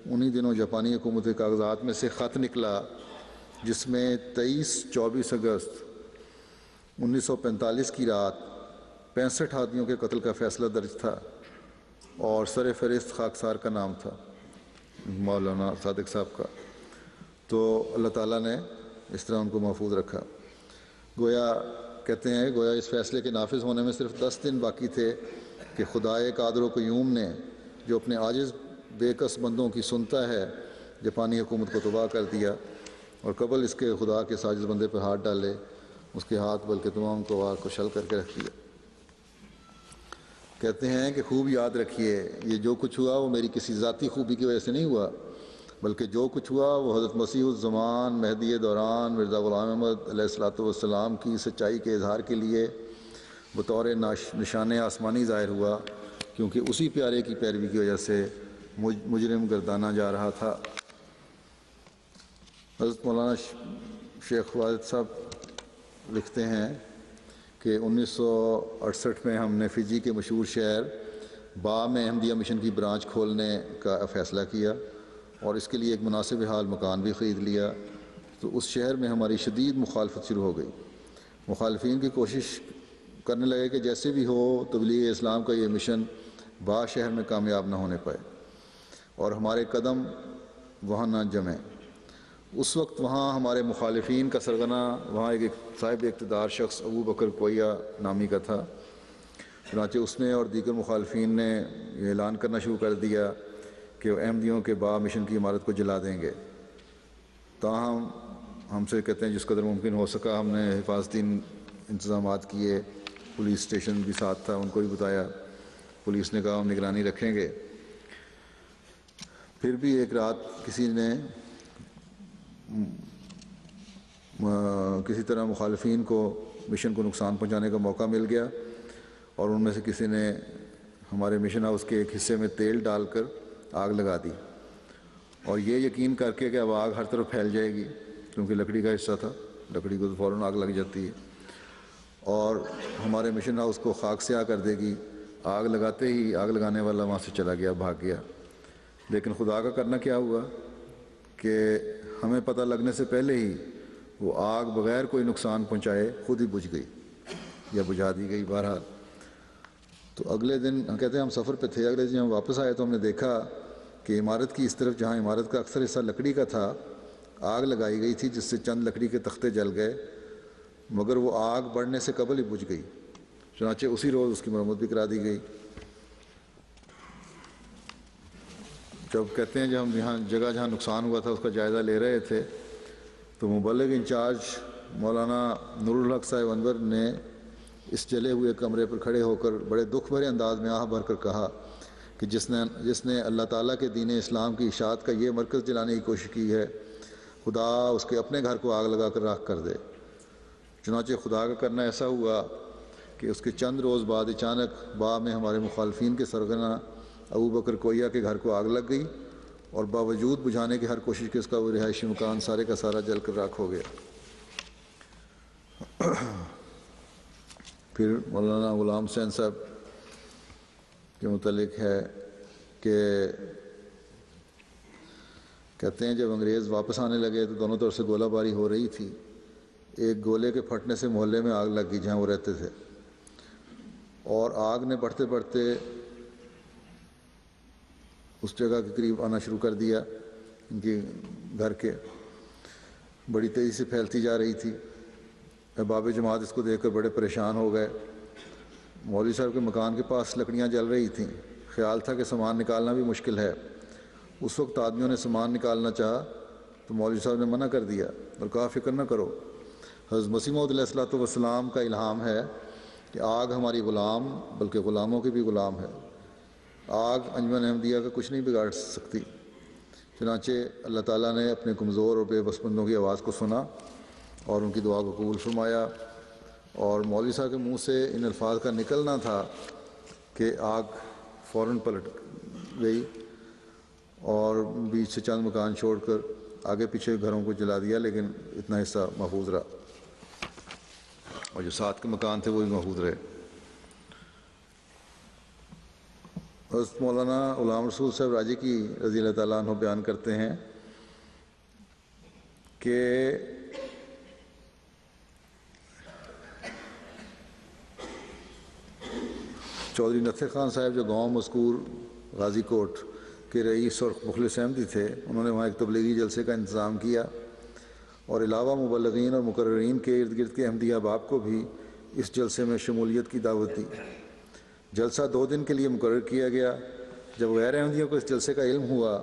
انہی دنوں جاپانی حکومت کے کاغذات میں سے خط نکلا جس میں 23-24 اگست 1945 کی رات 65 آدمیوں کے قتل کا فیصلہ درج تھا، اور سر فہرست خاکسار کا نام تھا، مولانا صادق صاحب کا۔ تو اللہ تعالیٰ نے اس طرح ان کو محفوظ رکھا۔ گویا کہتے ہیں گویا اس فیصلے کے نافذ ہونے میں صرف 10 دن باقی تھے کہ خدائے قادر و قیوم نے، جو اپنے عاجز بے کس بندوں کی سنتا ہے، جاپانی حکومت کو تباہ کر دیا، اور قبل اس کے خدا کے ساجد بندے پر ہاتھ ڈالے، اس کے ہاتھ بلکہ تمام قوار کو شل کر کے رکھ دیا۔ کہتے ہیں کہ خوب یاد رکھیے، یہ جو کچھ ہوا وہ میری کسی ذاتی خوبی کی وجہ سے نہیں ہوا، بلکہ جو کچھ ہوا وہ حضرت مسیح الزمان مہدی دوران مرزا غلام احمد علیہ الصلوۃ والسلام کی سچائی کے اظہار کے لیے بطور نشان آسمانی ظاہر ہوا، کیونکہ اسی پیارے کی پیروی کی وجہ سے مجرم گردانا جا رہا تھا۔ حضرت مولانا شیخ واجد صاحب لکھتے ہیں کہ 1968 میں ہم نے فجی کے مشہور شہر با میں احمدیہ مشن کی برانچ کھولنے کا فیصلہ کیا، اور اس کے لیے ایک مناسب حال مکان بھی خرید لیا۔ تو اس شہر میں ہماری شدید مخالفت شروع ہو گئی۔ مخالفین کی کوشش کرنے لگے کہ جیسے بھی ہو تبلیغ اسلام کا یہ مشن با شہر میں کامیاب نہ ہونے پائے اور ہمارے قدم وہاں نہ جمیں۔ اس وقت وہاں ہمارے مخالفین کا سرغنہ وہاں ایک صاحب اقتدار شخص ابو بکر کوئیہ نامی کا تھا۔ چنانچہ اس نے اور دیگر مخالفین نے یہ اعلان کرنا شروع کر دیا کہ وہ احمدیوں کے با مشن کی عمارت کو جلا دیں گے۔ تاہم ہم سے کہتے ہیں جس قدر ممکن ہو سکا ہم نے حفاظتی انتظامات کیے، پولیس اسٹیشن بھی ساتھ تھا، ان کو بھی بتایا، پولیس نے کہا ہم نگرانی رکھیں گے۔ پھر بھی ایک رات کسی طرح مخالفین کو مشن کو نقصان پہنچانے کا موقع مل گیا، اور ان میں سے کسی نے ہمارے مشن ہاؤس کے ایک حصے میں تیل ڈال کر آگ لگا دی، اور یہ یقین کر کے کہ اب آگ ہر طرف پھیل جائے گی، کیونکہ لکڑی کا حصہ تھا، لکڑی کو تو فوراً آگ لگ جاتی ہے، اور ہمارے مشن ہاؤس کو خاک سیاہ کر دے گی۔ آگ لگاتے ہی آگ لگانے والا وہاں سے چلا گیا، بھاگ گیا۔ لیکن خدا کا کرنا کیا ہوا کہ ہمیں پتہ لگنے سے پہلے ہی وہ آگ بغیر کوئی نقصان پہنچائے خود ہی بجھ گئی یا بجھا دی گئی۔ بہرحال تو اگلے دن کہتے ہیں ہم سفر پہ تھے، اگلے دن ہم واپس آئے تو ہم نے دیکھا کہ عمارت کی اس طرف جہاں عمارت کا اکثر حصہ لکڑی کا تھا آگ لگائی گئی تھی، جس سے چند لکڑی کے تختے جل گئے، مگر وہ آگ بڑھنے سے قبل ہی بجھ گئی۔ چنانچہ اسی روز اس کی مرمت بھی کرا دی گئی۔ جب کہتے ہیں جب ہم یہاں جگہ جہاں نقصان ہوا تھا اس کا جائزہ لے رہے تھے تو مبلغ انچارج مولانا نور الحق صاحب انور نے اس جلے ہوئے کمرے پر کھڑے ہو کر بڑے دکھ بھرے انداز میں آہ بھر کر کہا کہ جس نے اللہ تعالیٰ کے دین اسلام کی اشاعت کا یہ مرکز جلانے کی کوشش کی ہے، خدا اس کے اپنے گھر کو آگ لگا کر راکھ کر دے۔ چنانچہ خدا کا کرنا ایسا ہوا کہ اس کے چند روز بعد اچانک با میں ہمارے مخالفین کے سرغنہ ابو بکر کوئیہ کے گھر کو آگ لگ گئی، اور باوجود بجھانے کی ہر کوشش کے اس کا وہ رہائشی مکان سارے کا سارا جل کر راکھ ہو گیا۔ پھر مولانا غلام حسین صاحب کے متعلق ہے کہ کہتے ہیں جب انگریز واپس آنے لگے تو دونوں طرف سے گولہ باری ہو رہی تھی۔ ایک گولے کے پھٹنے سے محلے میں آگ لگ گئی جہاں وہ رہتے تھے، اور آگ نے بڑھتے بڑھتے اس جگہ کے قریب آنا شروع کر دیا، ان کے گھر کے بڑی تیزی سے پھیلتی جا رہی تھی۔ احباب جماعت اس کو دیکھ کر بڑے پریشان ہو گئے۔ مولوی صاحب کے مکان کے پاس لکڑیاں جل رہی تھیں، خیال تھا کہ سامان نکالنا بھی مشکل ہے۔ اس وقت آدمیوں نے سامان نکالنا چاہا تو مولوی صاحب نے منع کر دیا اور کہا فکر نہ کرو، حضرت مسیح موعود علیہ الصلوۃ والسلام کا الہام ہے کہ آگ ہماری غلام بلکہ غلاموں کی بھی غلام ہے، آگ انجمن احمدیہ کا کچھ نہیں بگاڑ سکتی۔ چنانچہ اللہ تعالیٰ نے اپنے کمزور اور بے بس بندوں کی آواز کو سنا اور ان کی دعا کو قبول فرمایا. اور مولوی صاحب کے منہ سے ان الفاظ کا نکلنا تھا کہ آگ فوراً پلٹ گئی اور بیچ سے چند مکان چھوڑ کر آگے پیچھے گھروں کو جلا دیا، لیکن اتنا حصہ محفوظ رہا اور جو ساتھ کے مکان تھے وہ بھی محفوظ رہے. حضرت مولانا غلام رسول صاحب راجی کی رضی اللہ تعالیٰ عنہ بیان کرتے ہیں کہ چودھری نتھے خان صاحب جو گاؤں مذکور غازی کوٹ کے رئیس اور مخلص احمدی تھے، انہوں نے وہاں ایک تبلیغی جلسے کا انتظام کیا اور علاوہ مبلغین اور مقررین کے ارد گرد کے احمدی احباب کو بھی اس جلسے میں شمولیت کی دعوت دی. جلسہ 2 دن کے لیے مقرر کیا گیا. جب غیر احمدیوں کو اس جلسے کا علم ہوا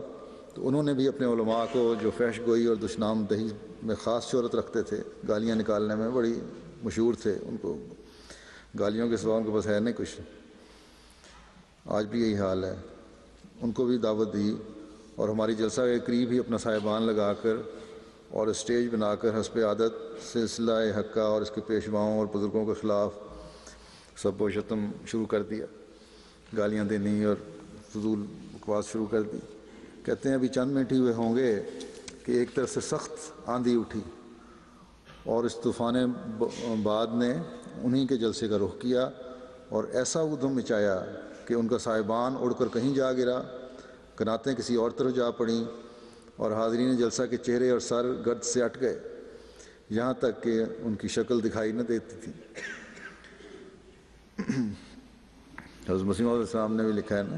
تو انہوں نے بھی اپنے علماء کو، جو فحش گوئی اور دشنام دہی میں خاص شہرت رکھتے تھے، گالیاں نکالنے میں بڑی مشہور تھے، ان کو گالیوں کے سوا ان کے پاس ہے نہیں کچھ، آج بھی یہی حال ہے، ان کو بھی دعوت دی اور ہماری جلسہ کے قریب ہی اپنا صاحبان لگا کر اور اسٹیج بنا کر حسب عادت سلسلہ حقہ اور اس کے پیشواؤں اور بزرگوں کے خلاف سب و شتم شروع کر دیا، گالیاں دینی اور فضول بکواس شروع کر دی. کہتے ہیں ابھی چند منٹ ہی ہوئے ہوں گے کہ ایک طرف سے سخت آندھی اٹھی اور اس طوفان باد نے انہی کے جلسے کا رخ کیا اور ایسا ادھم مچایا کہ ان کا صاحبان اڑ کر کہیں جا گرا، کناتیں کسی اور طرف جا پڑیں اور حاضرین جلسہ کے چہرے اور سر گرد سے اٹ گئے، یہاں تک کہ ان کی شکل دکھائی نہ دیتی تھی. حضرت مسیح علیہ السلام نے بھی لکھا ہے نا،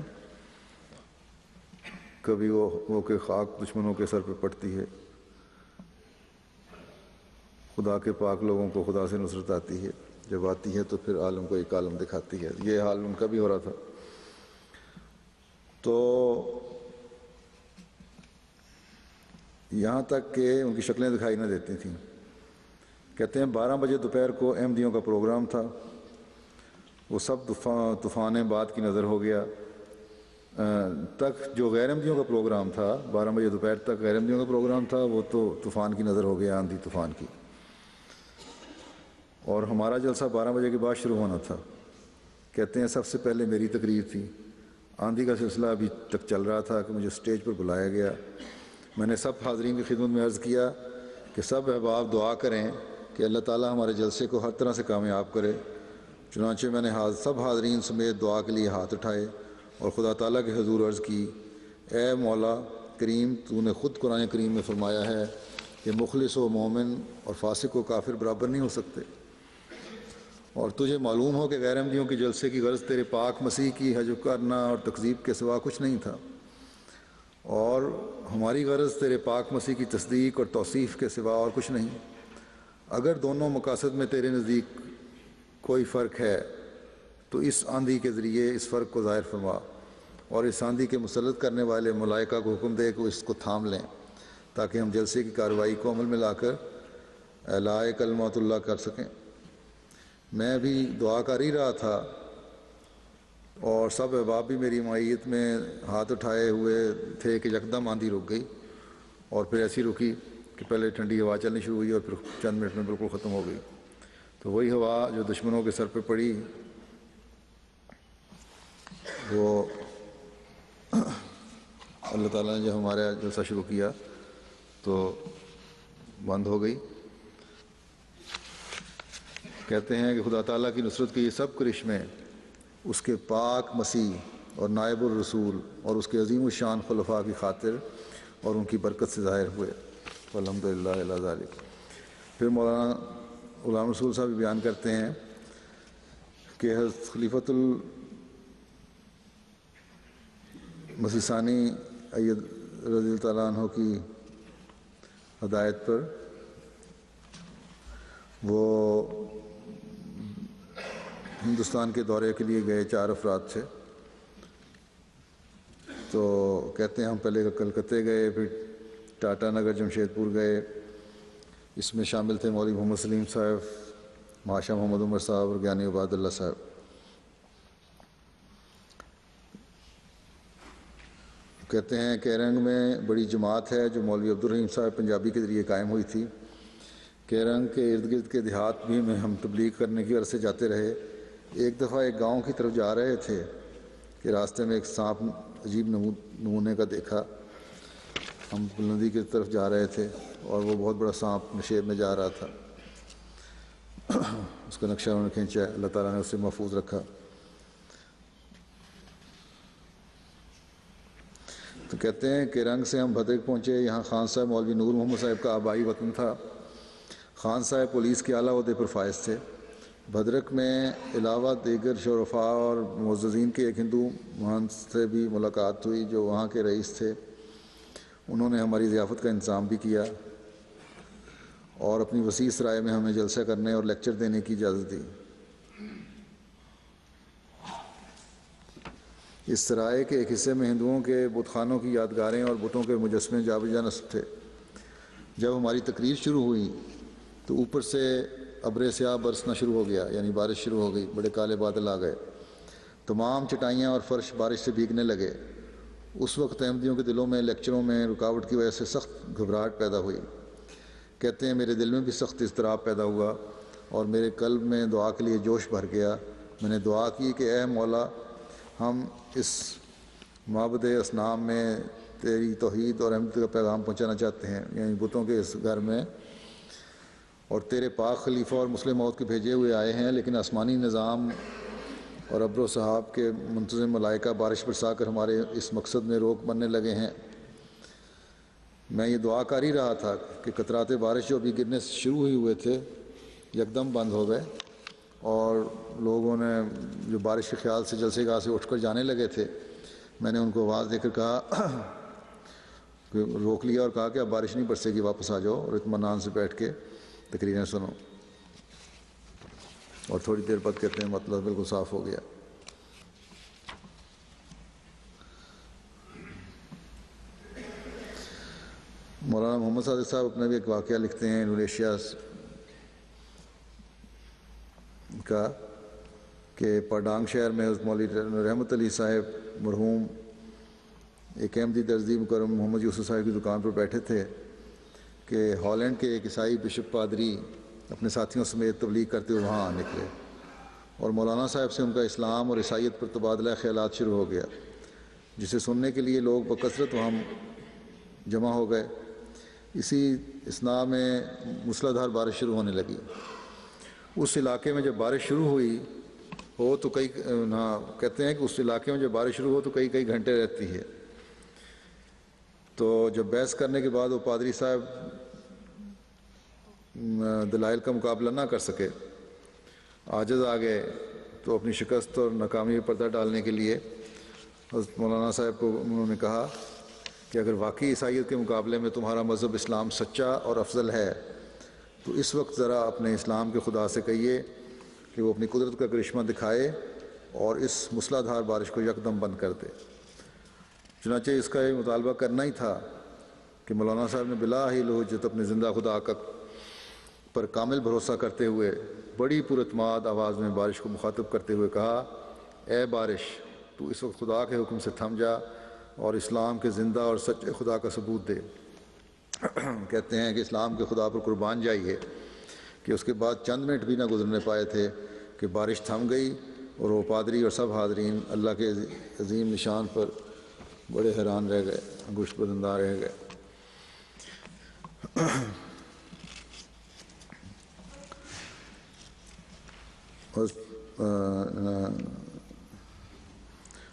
کبھی وہ کہ خاک دشمنوں کے سر پہ پڑتی ہے، خدا کے پاک لوگوں کو خدا سے نصرت آتی ہے، جب آتی ہے تو پھر عالم کو ایک عالم دکھاتی ہے. یہ حال ان کا بھی ہو رہا تھا. تو یہاں تک کہ ان کی شکلیں دکھائی نہ دیتی تھیں. کہتے ہیں 12 بجے دوپہر کو احمدیوں کا پروگرام تھا، وہ سب طوفان بعد کی نظر ہو گیا. تک جو غیر احمدیوں کا پروگرام تھا، 12 بجے دوپہر تک غیر احمدیوں کا پروگرام تھا، وہ تو طوفان کی نظر ہو گیا، آندھی طوفان کی. اور ہمارا جلسہ 12 بجے کے بعد شروع ہونا تھا. کہتے ہیں سب سے پہلے میری تقریر تھی. آندھی کا سلسلہ ابھی تک چل رہا تھا کہ مجھے اسٹیج پر بلایا گیا. میں نے سب حاضرین کی خدمت میں عرض کیا کہ سب احباب دعا کریں کہ اللہ تعالیٰ ہمارے جلسے کو ہر طرح سے کامیاب کرے. چنانچہ میں نے سب حاضرین سمیت دعا کے لیے ہاتھ اٹھائے اور خدا تعالیٰ کے حضور عرض کی، اے مولا کریم، تو نے خود قرآن کریم میں فرمایا ہے کہ مخلص و مومن اور فاسق و کافر برابر نہیں ہو سکتے، اور تجھے معلوم ہو کہ غیر احمدیوں کے جلسے کی غرض تیرے پاک مسیح کی حجب کرنا اور تکذیب کے سوا کچھ نہیں تھا، اور ہماری غرض تیرے پاک مسیح کی تصدیق اور توصیف کے سوا اور کچھ نہیں. اگر دونوں مقاصد میں تیرے نزدیک کوئی فرق ہے تو اس آندھی کے ذریعے اس فرق کو ظاہر فرما اور اس آندھی کے مسلط کرنے والے ملائکہ کو حکم دے کہ وہ اس کو تھام لیں تاکہ ہم جلسے کی کارروائی کو عمل میں لا کر اعلاء کلمۃ اللہ کر سکیں. میں بھی دعا کر ہی رہا تھا اور سب احباب بھی میری معیت میں ہاتھ اٹھائے ہوئے تھے کہ یکدم آندھی رک گئی اور پھر ایسی رکی کہ پہلے ٹھنڈی ہوا چلنی شروع ہوئی اور پھر چند منٹ میں بالکل ختم ہو گئی. تو وہی ہوا جو دشمنوں کے سر پہ پڑی وہ اللہ تعالیٰ نے جب ہمارا جلسہ شروع کیا تو بند ہو گئی. کہتے ہیں کہ خدا تعالیٰ کی نصرت کے یہ سب کرشمے اس کے پاک مسیح اور نائب الرسول اور اس کے عظیم الشان خلفاء کی خاطر اور ان کی برکت سے ظاہر ہوئے. الحمدللہ علی ذالک. پھر مولانا غلام رسول صاحب بیان کرتے ہیں کہ حضرت خلیفۃ المسیح ثانی اید رضی اللہ تعالیٰ عنہ کی ہدایت پر وہ ہندوستان کے دورے کے لیے گئے 4 افراد سے. تو کہتے ہیں ہم پہلے کلکتے گئے، پھر ٹاٹا نگر جمشید پور گئے. اس میں شامل تھے مولوی محمد سلیم صاحب، ماشا محمد عمر صاحب اور گیانی عباد اللہ صاحب. کہتے ہیں کیرنگ میں بڑی جماعت ہے جو مولوی عبدالرحیم صاحب پنجابی کے ذریعے قائم ہوئی تھی. کیرنگ کے ارد گرد کے دیہات بھی میں ہم تبلیغ کرنے کی غرض سے جاتے رہے۔ ایک دفعہ ایک گاؤں کی طرف جا رہے تھے کہ راستے میں ایک سانپ عجیب نمونے کا دیکھا۔ ہم بلندی کی طرف جا رہے تھے اور وہ بہت بڑا سانپ نشیب میں جا رہا تھا۔ اس کا نقشہ انہوں نے کھینچا ہے، اللہ تعالیٰ نے اسے محفوظ رکھا۔ تو کہتے ہیں کہ رنگ سے ہم بھدرک پہنچے۔ یہاں خان صاحب مولوی نور محمد صاحب کا آبائی وطن تھا۔ خان صاحب پولیس کے اعلیٰ عہدے پر فائز تھے۔ بھدرک میں علاوہ دیگر شرفاء اور معززین کے ایک ہندو مہنت سے بھی ملاقات ہوئی جو وہاں کے رئیس تھے۔ انہوں نے ہماری ضیافت کا انتظام بھی کیا اور اپنی وسیع سرائے میں ہمیں جلسہ کرنے اور لیکچر دینے کی اجازت دی۔ اس سرائے کے ایک حصے میں ہندوؤں کے بت خانوں کی یادگاریں اور بتوں کے مجسمے جا بجا نصب تھے۔ جب ہماری تقریر شروع ہوئی تو اوپر سے ابر سیاہ برسنا شروع ہو گیا، یعنی بارش شروع ہو گئی، بڑے کالے بادل آ گئے، تمام چٹائیاں اور فرش بارش سے بھیگنے لگے۔ اس وقت احمدیوں کے دلوں میں لیکچروں میں رکاوٹ کی وجہ سے سخت گھبراہٹ پیدا ہوئی۔ کہتے ہیں میرے دل میں بھی سخت اضطراب پیدا ہوا اور میرے قلب میں دعا کے لیے جوش بھر گیا۔ میں نے دعا کی کہ اے مولا، ہم اس معبد اصنام میں تیری توحید اور احمد کا پیغام پہنچانا چاہتے ہیں، یعنی بتوں کے اس گھر میں، اور تیرے پاک خلیفہ اور مسلم موت کے بھیجے ہوئے آئے ہیں، لیکن آسمانی نظام اور ابر و سحاب کے منتظم ملائکہ بارش برسا کر ہمارے اس مقصد میں روک بننے لگے ہیں۔ میں یہ دعا کر ہی رہا تھا کہ قطرات بارش جو ابھی گرنے شروع ہی ہوئے تھے یکدم بند ہو گئے، اور لوگوں نے جو بارش کے خیال سے جلسے گاہ سے اٹھ کر جانے لگے تھے، میں نے ان کو آواز دے کر کہا کہ روک لیا اور کہا کہ اب بارش نہیں برسے گی، واپس آ جاؤ اور اطمینان سے بیٹھ کے تقریریں سنو۔ اور تھوڑی دیر بعد کہتے ہیں مطلب بالکل صاف ہو گیا۔ مولانا محمد صادق صاحب اپنا بھی ایک واقعہ لکھتے ہیں انڈونیشیا کا کہ پاڈانگ شہر میں حضرت مولوی رحمت علی صاحب مرحوم ایک احمدی درزی مکرم محمد یوسف صاحب کی دکان پر بیٹھے تھے کہ ہالینڈ کے ایک عیسائی بشپ پادری اپنے ساتھیوں سمیت تبلیغ کرتے ہوئے وہاں نکلے اور مولانا صاحب سے ان کا اسلام اور عیسائیت پر تبادلہ خیالات شروع ہو گیا، جسے سننے کے لیے لوگ بکثرت وہاں جمع ہو گئے۔ اسی اثناء میں موسلا دھار بارش شروع ہونے لگی۔ اس علاقے میں جب بارش شروع ہوئی ہو تو کہتے ہیں کہ اس علاقے میں جب بارش شروع ہو تو کئی گھنٹے رہتی ہے۔ تو جب بحث کرنے کے بعد وہ پادری صاحب دلائل کا مقابلہ نہ کر سکے، عاجز آ گئے، تو اپنی شکست اور ناکامی پر پردہ ڈالنے کے لیے حضرت مولانا صاحب کو انہوں نے کہا کہ اگر واقعی عیسائیت کے مقابلے میں تمہارا مذہب اسلام سچا اور افضل ہے تو اس وقت ذرا اپنے اسلام کے خدا سے کہیے کہ وہ اپنی قدرت کا کرشمہ دکھائے اور اس موسلا دھار بارش کو یکدم بند کر دے۔ چنانچہ اس کا یہ مطالبہ کرنا ہی تھا کہ مولانا صاحب نے بلا ہی لہجت اپنے زندہ خدا پر کامل بھروسہ کرتے ہوئے بڑی پراعتماد آواز میں بارش کو مخاطب کرتے ہوئے کہا، اے بارش، تو اس وقت خدا کے حکم سے تھم جا اور اسلام کے زندہ اور سچے خدا کا ثبوت دے۔ کہتے ہیں کہ اسلام کے خدا پر قربان جائیے کہ اس کے بعد چند منٹ بھی نہ گزرنے پائے تھے کہ بارش تھم گئی اور وہ پادری اور سب حاضرین اللہ کے عظیم نشان پر بڑے حیران رہ گئے، انگشت بزندہ رہ گئے۔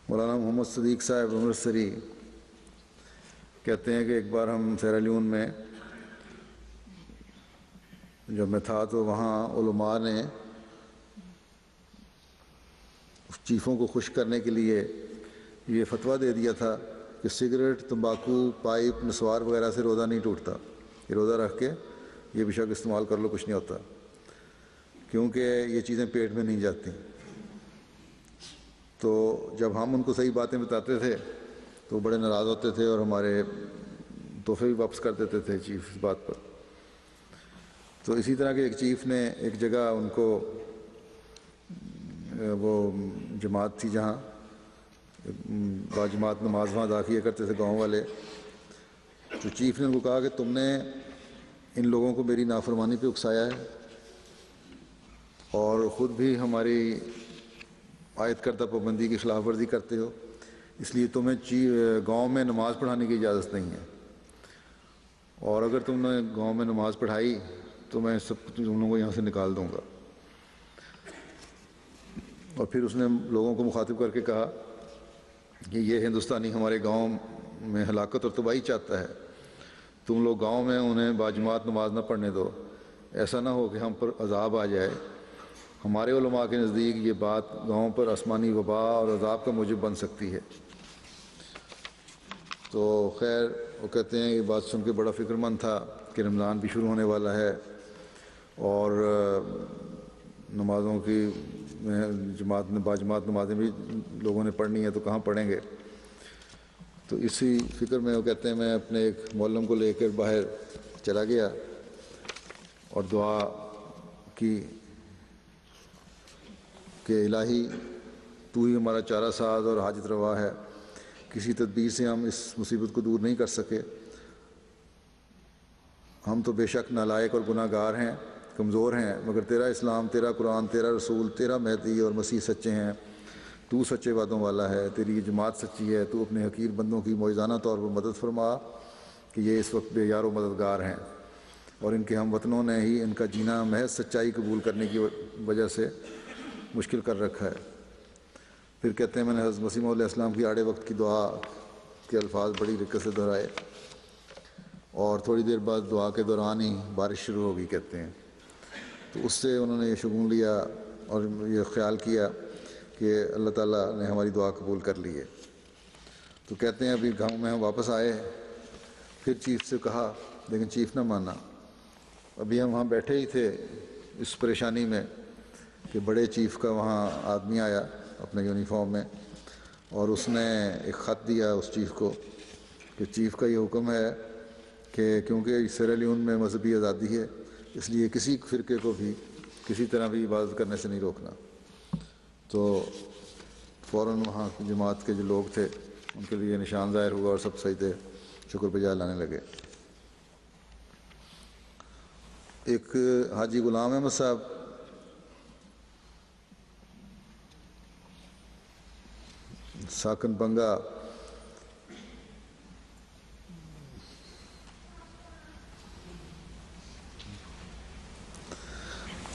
مولانا محمد صدیق صاحب امرتسری کہتے ہیں کہ ایک بار ہم سیرا لیون میں جب میں تھا تو وہاں علماء نے چیفوں کو خوش کرنے کے لیے یہ فتویٰ دے دیا تھا کہ سگریٹ، تمباکو، پائپ، نسوار وغیرہ سے روزہ نہیں ٹوٹتا، یہ روزہ رکھ کے یہ بھی شک استعمال کر لو، کچھ نہیں ہوتا، کیونکہ یہ چیزیں پیٹ میں نہیں جاتی۔ تو جب ہم ان کو صحیح باتیں بتاتے تھے تو بڑے ناراض ہوتے تھے اور ہمارے تحفے بھی واپس کر دیتے تھے چیف اس بات پر۔ تو اسی طرح کے ایک چیف نے ایک جگہ ان کو وہ جماعت تھی جہاں باجماعت نماز وہاں ادا کیا کرتے تھے گاؤں والے، تو چیف نے ان کو کہا کہ تم نے ان لوگوں کو میری نافرمانی پہ اکسایا ہے اور خود بھی ہماری عائد کردہ پابندی کی خلاف ورزی کرتے ہو، اس لیے تمہیں گاؤں میں نماز پڑھانے کی اجازت نہیں ہے، اور اگر تم نے گاؤں میں نماز پڑھائی تو میں تم لوگوں کو یہاں سے نکال دوں گا۔ اور پھر اس نے لوگوں کو مخاطب کر کے کہا کہ یہ ہندوستانی ہمارے گاؤں میں ہلاکت اور تباہی چاہتا ہے، تم لوگ گاؤں میں انہیں باجماعت نماز نہ پڑھنے دو، ایسا نہ ہو کہ ہم پر عذاب آ جائے۔ ہمارے علماء کے نزدیک یہ بات گاؤں پر آسمانی وبا اور عذاب کا موجب بن سکتی ہے۔ تو خیر وہ کہتے ہیں یہ بات سن کے بڑا فکر مند تھا کہ رمضان بھی شروع ہونے والا ہے اور نمازوں کی باجماعت نمازیں بھی لوگوں نے پڑھنی ہے تو کہاں پڑھیں گے۔ تو اسی فکر میں وہ کہتے ہیں میں اپنے ایک معلم کو لے کر باہر چلا گیا اور دعا کی کہ الہی تو ہی ہمارا چارہ ساز اور حاجت روا ہے، کسی تدبیر سے ہم اس مصیبت کو دور نہیں کر سکے، ہم تو بے شک نالائق اور گناہ گار ہیں، کمزور ہیں، مگر تیرا اسلام، تیرا قرآن، تیرا رسول، تیرا مہدی اور مسیح سچے ہیں، تو سچے وعدوں والا ہے، تیری یہ جماعت سچی ہے، تو اپنے حقیر بندوں کی معجزانہ طور پر مدد فرما کہ یہ اس وقت بے یار و مددگار ہیں، اور ان کے ہم وطنوں نے ہی ان کا جینا محض سچائی قبول کرنے کی وجہ سے مشکل کر رکھا ہے۔ پھر کہتے ہیں میں نے حضرت مسیح موعود علیہ السلام کی آڑے وقت کی دعا کے الفاظ بڑی دقت سے دہرائے، اور تھوڑی دیر بعد دعا کے دوران ہی بارش شروع ہو گئی کہتے ہیں۔ تو اس سے انہوں نے یہ شگون لیا اور یہ خیال کیا کہ اللہ تعالیٰ نے ہماری دعا قبول کر لی ہے۔ تو کہتے ہیں ابھی گاؤں میں ہم واپس آئے، پھر چیف سے کہا لیکن چیف نہ مانا۔ ابھی ہم وہاں بیٹھے ہی تھے اس پریشانی میں کہ بڑے چیف کا وہاں آدمی آیا اپنے یونیفارم میں، اور اس نے ایک خط دیا اس چیف کو کہ چیف کا یہ حکم ہے کہ کیونکہ سیرا لیون میں مذہبی آزادی ہے، اس لیے کسی فرقے کو بھی کسی طرح بھی عبادت کرنے سے نہیں روکنا۔ تو فوراً وہاں جماعت کے جو لوگ تھے ان کے لیے نشان ظاہر ہوا اور سب سجدے شکر بجائے لانے لگے۔ ایک حاجی غلام احمد صاحب ساکن بنگا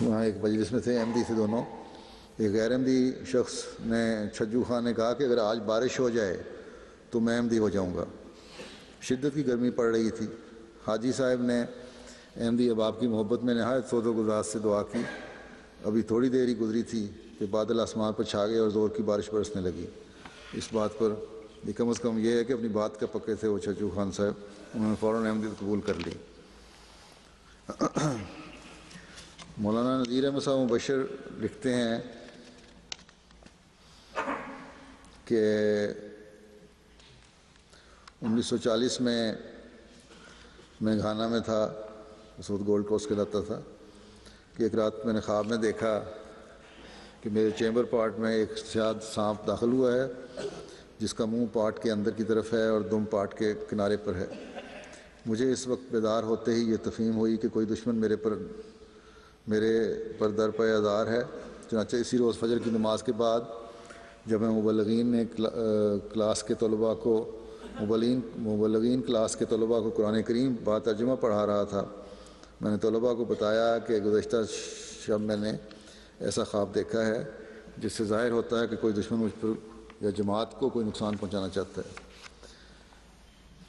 وہاں ایک مجلس میں تھے، احمدی تھے دونوں۔ ایک غیر احمدی شخص نے چھجو خان نے کہا کہ اگر آج بارش ہو جائے تو میں احمدی ہو جاؤں گا۔ شدت کی گرمی پڑ رہی تھی۔ حاجی صاحب نے احمدی احباب کی محبت میں نہایت سوز و گذار سے دعا کی۔ ابھی تھوڑی دیر ہی گزری تھی کہ بادل آسمان پر چھا گئے اور زور کی بارش برسنے لگی۔ اس بات پر یہ کم از کم یہ ہے کہ اپنی بات کا پکے تھے وہ چھجو خان صاحب، انہوں نے فوراً احمدیت قبول کر لی۔ مولانا نذیر احمد صاحب مبشر لکھتے ہیں کہ 1940 میں گھانا میں تھا، اس وقت گولڈ کوسٹ کہلاتا تھا، کہ ایک رات میں نے خواب میں دیکھا کہ میرے چیمبر پارٹ میں ایک سیاد سانپ داخل ہوا ہے جس کا منہ پارٹ کے اندر کی طرف ہے اور دم پارٹ کے کنارے پر ہے۔ مجھے اس وقت بیدار ہوتے ہی یہ تفہیم ہوئی کہ کوئی دشمن میرے پر در پہ آزار ہے۔ چنانچہ اسی روز فجر کی نماز کے بعد جب میں مبلغین کلاس کے طلباء کو قرآن کریم با ترجمہ پڑھا رہا تھا، میں نے طلباء کو بتایا کہ گزشتہ شب میں نے ایسا خواب دیکھا ہے جس سے ظاہر ہوتا ہے کہ کوئی دشمن مجھ پر یا جماعت کو کوئی نقصان پہنچانا چاہتا ہے۔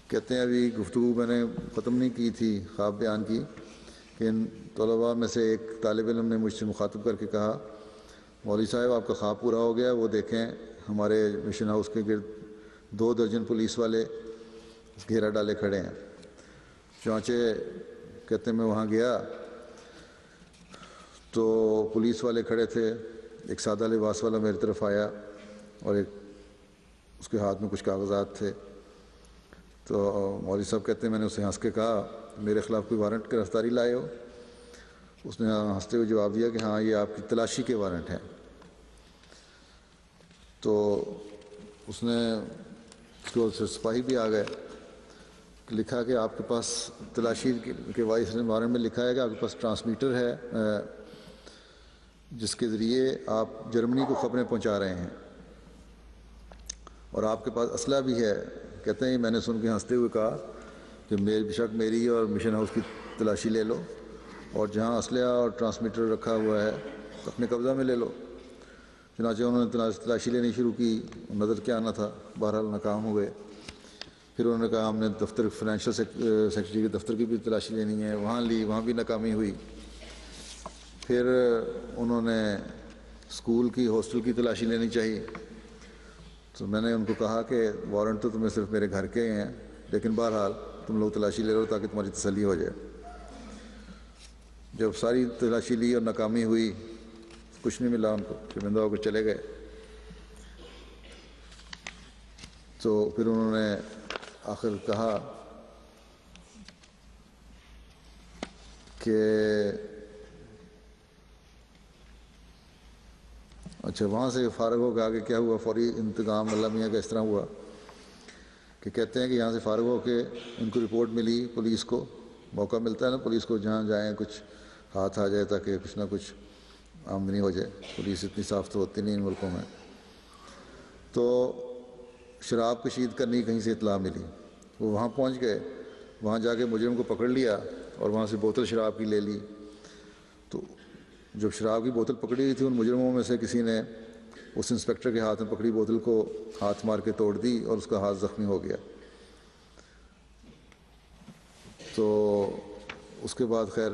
کہتے ہیں ابھی گفتگو میں نے ختم نہیں کی تھی خواب بیان کی کہ ان طلباء میں سے ایک طالب علم نے مجھ سے مخاطب کر کے کہا مولوی صاحب آپ کا خواب پورا ہو گیا، وہ دیکھیں ہمارے مشن ہاؤس کے گرد 2 درجن پولیس والے گھیرا ڈالے کھڑے ہیں۔ چنانچہ کہتے ہیں میں وہاں گیا تو پولیس والے کھڑے تھے، ایک سادہ لباس والا میری طرف آیا اور ایک اس کے ہاتھ میں کچھ کاغذات تھے۔ تو مولوی صاحب کہتے ہیں میں نے اسے ہنس کے کہا میرے خلاف کوئی وارنٹ کی گرفتاری لائے ہو؟ اس نے ہنستے ہوئے جواب دیا کہ ہاں یہ آپ کی تلاشی کے وارنٹ ہیں۔ تو اس نے اس کے بعد سپاہی بھی آ گئے لکھا کہ آپ کے پاس تلاشی کے وائس بارے میں لکھا ہے کہ آپ کے پاس ٹرانسمیٹر ہے جس کے ذریعے آپ جرمنی کو خبریں پہنچا رہے ہیں اور آپ کے پاس اسلحہ بھی ہے. کہتے ہیں میں نے سن کے ہنستے ہوئے کہا کہ بے شک میری اور مشن ہاؤس کی تلاشی لے لو اور جہاں اسلحہ اور ٹرانسمیٹر رکھا ہوا ہے اپنے قبضہ میں لے لو. چنانچہ انہوں نے تلاشی لینی شروع کی. نظر کیا آنا تھا، بہرحال ناکام ہو گئے. پھر انہوں نے کہا ہم نے دفتر فائنینشیل سیکرٹری کے دفتر کی بھی تلاشی لینی ہے، وہاں لی، وہاں بھی ناکامی ہوئی. پھر انہوں نے اسکول کی ہاسٹل کی تلاشی لینی چاہیے. تو میں نے ان کو کہا کہ وارنٹ تو تمہیں صرف میرے گھر کے ہیں، لیکن بہرحال تم لوگ تلاشی لے لو تاکہ تمہاری تسلی ہو جائے. جب ساری تلاشی لی اور ناکامی ہوئی، کچھ نہیں ملا ان کو، شرمندہ ہو کر چلے گئے. تو پھر انہوں نے آخر کہا کہ اچھا وہاں سے فارغ ہو کے آگے کیا ہوا، فوری انتقام اللہ میاں کا اس طرح ہوا کہ کہتے ہیں کہ یہاں سے فارغ ہو کے ان کو رپورٹ ملی پولیس کو. موقع ملتا ہے نا پولیس کو، جہاں جائیں کچھ ہاتھ آ جائے تاکہ کچھ نہ کچھ آمدنی ہو جائے. پولیس اتنی صاف تو ہوتی نہیں ان ملکوں میں. تو شراب کشید کرنے کہیں سے اطلاع ملی. وہ وہاں پہنچ گئے، وہاں جا کے مجرم کو پکڑ لیا اور وہاں سے بوتل شراب کی لے لی. تو جب شراب کی بوتل پکڑی ہوئی تھی، ان مجرموں میں سے کسی نے اس انسپکٹر کے ہاتھ میں پکڑی بوتل کو ہاتھ مار کے توڑ دی اور اس کا ہاتھ زخمی ہو گیا. تو اس کے بعد خیر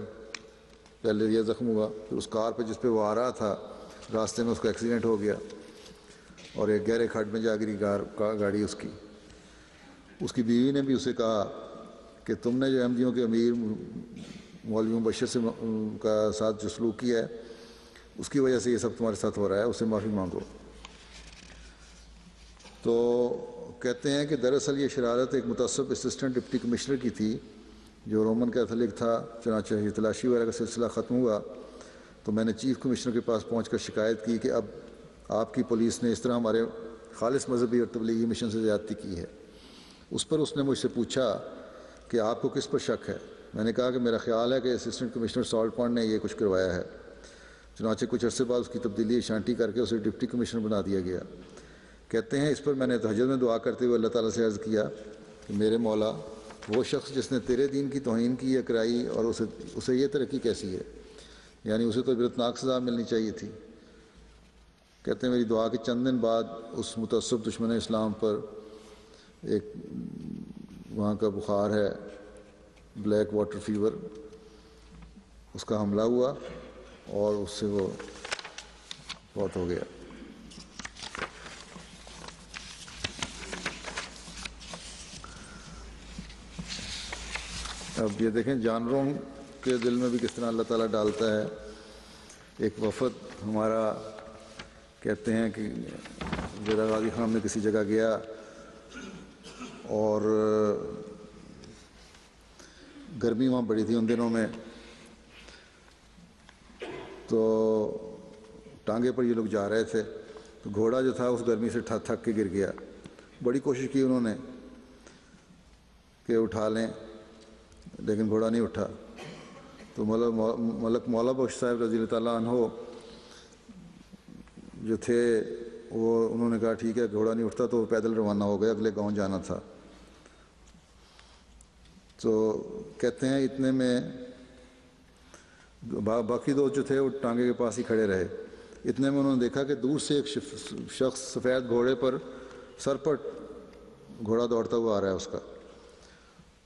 پہلے یہ زخم ہوا، پھر اس کار پہ جس پہ وہ آ رہا تھا راستے میں اس کا ایکسیڈنٹ ہو گیا اور ایک گہرے کھڈ میں جا گری گاڑی اس کی. اس کی بیوی نے بھی اسے کہا کہ تم نے جو احمدیوں کے امیر مولوی مبشر سے کا ساتھ جو سلوک کیا ہے اس کی وجہ سے یہ سب تمہارے ساتھ ہو رہا ہے، اس سے معافی مانگو. تو کہتے ہیں کہ دراصل یہ شرارت ایک متعصب اسسٹنٹ ڈپٹی کمشنر کی تھی جو رومن کیتھولک تھا. چنانچہ یہ تلاشی وغیرہ کا سلسلہ ختم ہوا تو میں نے چیف کمشنر کے پاس پہنچ کر شکایت کی کہ اب آپ کی پولیس نے اس طرح ہمارے خالص مذہبی اور تبلیغی مشن سے زیادتی کی ہے. اس پر اس نے مجھ سے پوچھا کہ آپ کو کس پر شک ہے. میں نے کہا کہ میرا خیال ہے کہ اسسٹنٹ کمشنر سالٹ پانڈ نے یہ کچھ کروایا ہے. چنانچہ کچھ عرصے بعد اس کی تبدیلی شانٹی کر کے اسے ڈپٹی کمشنر بنا دیا گیا. کہتے ہیں اس پر میں نے تہجد میں دعا کرتے ہوئے اللہ تعالیٰ سے عرض کیا کہ میرے مولا، وہ شخص جس نے تیرے دین کی توہین کی یا کرائی اور اسے یہ ترقی کیسی ہے، یعنی اسے تو عبرتناک سزا ملنی چاہیے تھی. کہتے ہیں میری دعا کے چند دن بعد اس متعصب دشمن اسلام پر ایک وہاں کا بخار ہے، بلیک واٹر فیور، اس کا حملہ ہوا اور اس سے وہ فوت ہو گیا. اب یہ دیکھیں جانوروں کے دل میں بھی کس طرح اللہ تعالیٰ ڈالتا ہے. ایک وفد ہمارا کہتے ہیں کہ زیرہ غازی خان میں کسی جگہ گیا اور گرمی وہاں بڑی تھی ان دنوں میں، تو ٹانگے پر یہ لوگ جا رہے تھے تو گھوڑا جو تھا اس گرمی سے تھک کے گر گیا. بڑی کوشش کی انہوں نے کہ اٹھا لیں لیکن گھوڑا نہیں اٹھا. تو ملک مولا بخش صاحب رضی اللہ تعالیٰ عنہ جو تھے وہ انہوں نے کہا ٹھیک ہے گھوڑا نہیں اٹھتا، تو وہ پیدل روانہ ہو گئے، اگلے گاؤں جانا تھا. تو کہتے ہیں اتنے میں باقی دوست جو تھے وہ ٹانگے کے پاس ہی کھڑے رہے. اتنے میں انہوں نے دیکھا کہ دور سے ایک شخص سفید گھوڑے پر سر پر گھوڑا دوڑتا ہوا آ رہا ہے اس کا.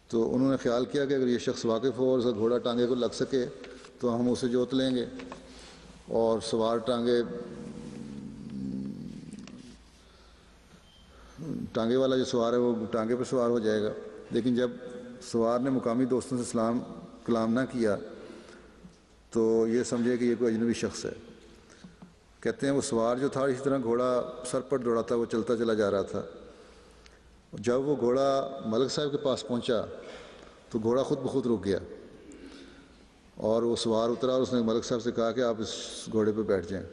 تو انہوں نے خیال کیا کہ اگر یہ شخص واقف ہو اور اس کا گھوڑا ٹانگے کو لگ سکے تو ہم اسے جوت لیں گے اور سوار ٹانگے والا جو سوار ہے وہ ٹانگے پہ سوار ہو جائے گا. لیکن جب سوار نے مقامی دوستوں سے کلام نہ کیا تو یہ سمجھے کہ یہ کوئی اجنبی شخص ہے. کہتے ہیں وہ سوار جو تھا اسی طرح گھوڑا سر پر دوڑاتا وہ چلتا چلا جا رہا تھا. جب وہ گھوڑا ملک صاحب کے پاس پہنچا تو گھوڑا خود بخود رک گیا اور وہ سوار اترا اور اس نے ملک صاحب سے کہا کہ آپ اس گھوڑے پہ بیٹھ جائیں.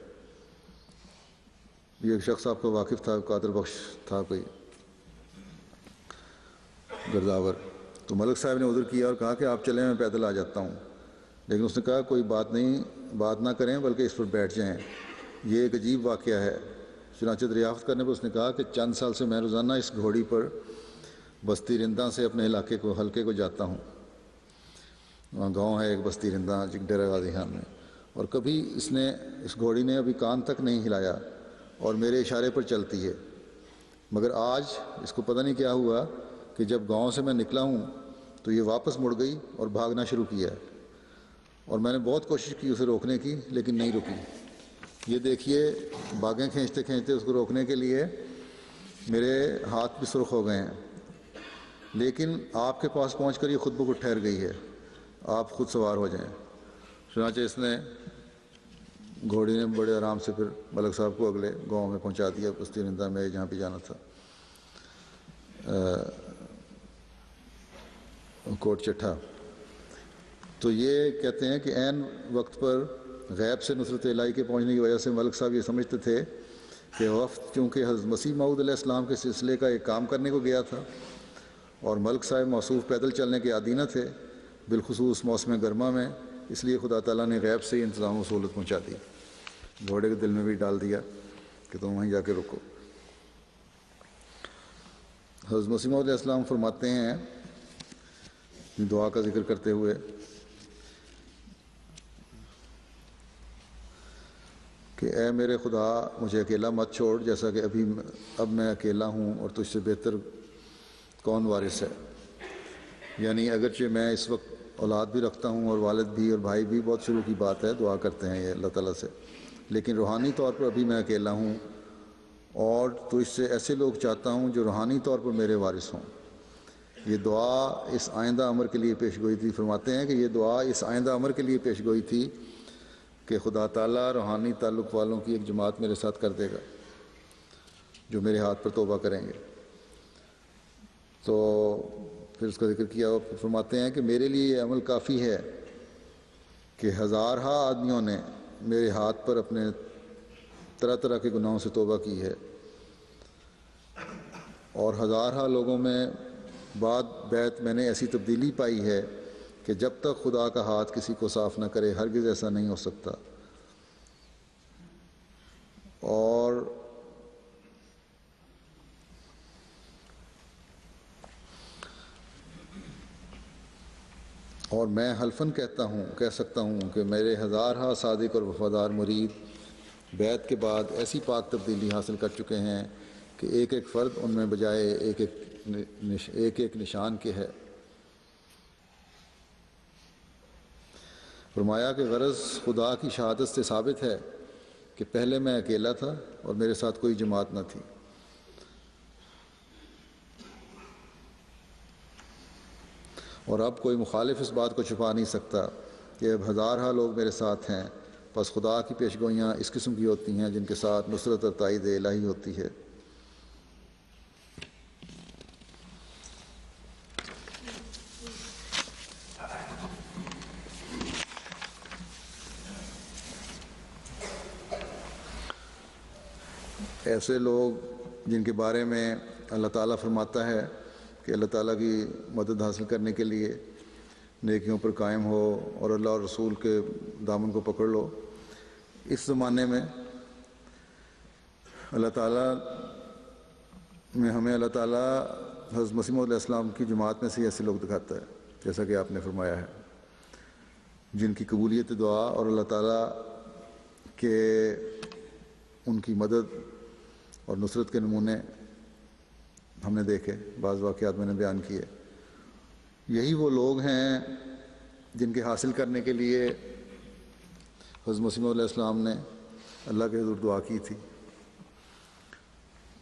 یہ شخص آپ کو واقف تھا، قادر بخش تھا کوئی گرداور. تو ملک صاحب نے عذر کیا اور کہا کہ آپ چلیں میں پیدل آ جاتا ہوں، لیکن اس نے کہا کوئی بات نہیں، بات نہ کریں بلکہ اس پر بیٹھ جائیں، یہ ایک عجیب واقعہ ہے۔ چنانچہ دریافت کرنے پر اس نے کہا کہ چند سال سے میں روزانہ اس گھوڑی پر بستی رندہ سے اپنے حلقے کو جاتا ہوں۔ وہاں گاؤں ہے ایک بستی رندہ ڈیرہ غازی خان میں، اور کبھی اس گھوڑی نے ابھی کان تک نہیں ہلایا اور میرے اشارے پر چلتی ہے، مگر آج اس کو پتہ نہیں کیا ہوا کہ جب گاؤں سے میں نکلا ہوں تو یہ واپس مڑ گئی اور بھاگنا شروع کیا، اور میں نے بہت کوشش کی اسے روکنے کی لیکن نہیں رکی۔ یہ دیکھیے باغیں کھینچتے کھینچتے اس کو روکنے کے لیے میرے ہاتھ بھی سرخ ہو گئے ہیں، لیکن آپ کے پاس پہنچ کر یہ خود بخود ٹھہر گئی ہے، آپ خود سوار ہو جائیں۔ چنانچہ اس نے گھوڑی نے بڑے آرام سے پھر ملک صاحب کو اگلے گاؤں میں پہنچا دیا، بستی رندہ میں جہاں پہ جانا تھا، کوٹ چٹھا۔ تو یہ کہتے ہیں کہ عین وقت پر غیب سے نصرت الہی کے پہنچنے کی وجہ سے ملک صاحب یہ سمجھتے تھے کہ وفد چونکہ حضرت مسیح موعود علیہ السلام کے سلسلے کا ایک کام کرنے کو گیا تھا، اور ملک صاحب موصوف پیدل چلنے کے عادی نہ تھے، بالخصوص موسم گرما میں، اس لیے خدا تعالیٰ نے غیب سے ہی انتظام و سہولت پہنچا دی، گھوڑے کے دل میں بھی ڈال دیا کہ تم وہیں جا کے رکو۔ حضرت مسیح موعود علیہ السلام فرماتے ہیں دعا کا ذکر کرتے ہوئے کہ اے میرے خدا مجھے اکیلا مت چھوڑ، جیسا کہ اب میں اکیلا ہوں اور تجھ سے بہتر کون وارث ہے۔ یعنی اگرچہ میں اس وقت اولاد بھی رکھتا ہوں اور والد بھی اور بھائی بھی، بہت شروع کی بات ہے، دعا کرتے ہیں یہ اللہ تعالیٰ سے، لیکن روحانی طور پر ابھی میں اکیلا ہوں، اور تجھ سے ایسے لوگ چاہتا ہوں جو روحانی طور پر میرے وارث ہوں۔ یہ دعا اس آئندہ امر کے لیے پیش گوئی تھی۔ فرماتے ہیں کہ یہ دعا اس آئندہ امر کے لیے پیش گوئی تھی کہ خدا تعالیٰ روحانی تعلق والوں کی ایک جماعت میرے ساتھ کر دے گا جو میرے ہاتھ پر توبہ کریں گے۔ تو پھر اس کا ذکر کیا اور فرماتے ہیں کہ میرے لیے یہ عمل کافی ہے کہ ہزارہا آدمیوں نے میرے ہاتھ پر اپنے طرح طرح کے گناہوں سے توبہ کی ہے، اور ہزارہا لوگوں میں بعد بیت میں نے ایسی تبدیلی پائی ہے کہ جب تک خدا کا ہاتھ کسی کو صاف نہ کرے ہرگز ایسا نہیں ہو سکتا۔ اور میں حلفاً کہہ سکتا ہوں کہ میرے ہزارہا صادق اور وفادار مرید بیعت کے بعد ایسی پاک تبدیلی حاصل کر چکے ہیں کہ ایک ایک فرد ان میں بجائے ایک ایک نشان کے ہے۔ فرمایا کہ غرض خدا کی شہادت سے ثابت ہے کہ پہلے میں اکیلا تھا اور میرے ساتھ کوئی جماعت نہ تھی، اور اب کوئی مخالف اس بات کو چھپا نہیں سکتا کہ اب ہزارہا لوگ میرے ساتھ ہیں۔ پس خدا کی پیشگوئیاں اس قسم کی ہوتی ہیں جن کے ساتھ نصرت اور تائید الہی ہوتی ہے۔ ایسے لوگ جن کے بارے میں اللہ تعالیٰ فرماتا ہے کہ اللہ تعالیٰ کی مدد حاصل کرنے کے لیے نیکیوں پر قائم ہو اور اللہ اور رسول کے دامن کو پکڑ لو، اس زمانے میں اللہ تعالیٰ میں ہمیں اللہ تعالیٰ حضرت مسیح موعود علیہ السلام کی جماعت میں سے ایسے لوگ دکھاتا ہے جیسا کہ آپ نے فرمایا ہے، جن کی قبولیت دعا اور اللہ تعالیٰ کے ان کی مدد اور نصرت کے نمونے ہم نے دیکھے، بعض واقعات میں نے بیان کیے۔ یہی وہ لوگ ہیں جن کے حاصل کرنے کے لیے حضرت مسیح موعود علیہ السلام نے اللہ کے حضور دعا کی تھی،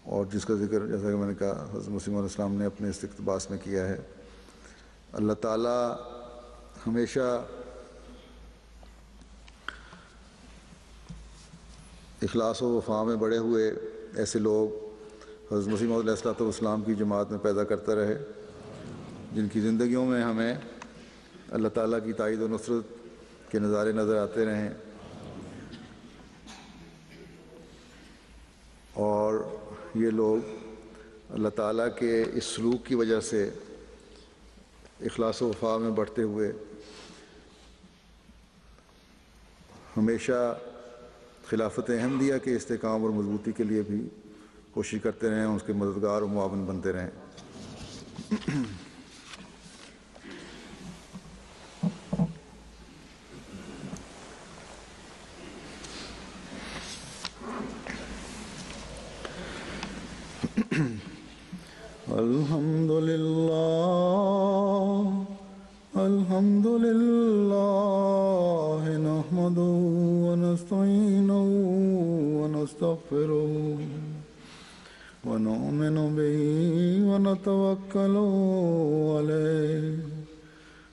اور جس کا ذکر جیسا کہ میں نے کہا حضرت مسیح موعود علیہ السلام نے اپنے اس اقتباس میں کیا ہے۔ اللہ تعالیٰ ہمیشہ اخلاص و وفا میں بڑے ہوئے ایسے لوگ حضرت مسیح موعود علیہ السلام کی جماعت میں پیدا کرتا رہے، جن کی زندگیوں میں ہمیں اللہ تعالیٰ کی تائید و نصرت کے نظارے نظر آتے رہیں، اور یہ لوگ اللہ تعالیٰ کے اس سلوک کی وجہ سے اخلاص و وفا میں بڑھتے ہوئے ہمیشہ خلافت احمدیہ کے استحکام اور مضبوطی کے لیے بھی کوشش کرتے رہیں، اس کے مددگار و معاون بنتے رہیں۔ الحمد لله نحمده ونستعينه ونستغفره ونؤمن به ونتوكل عليه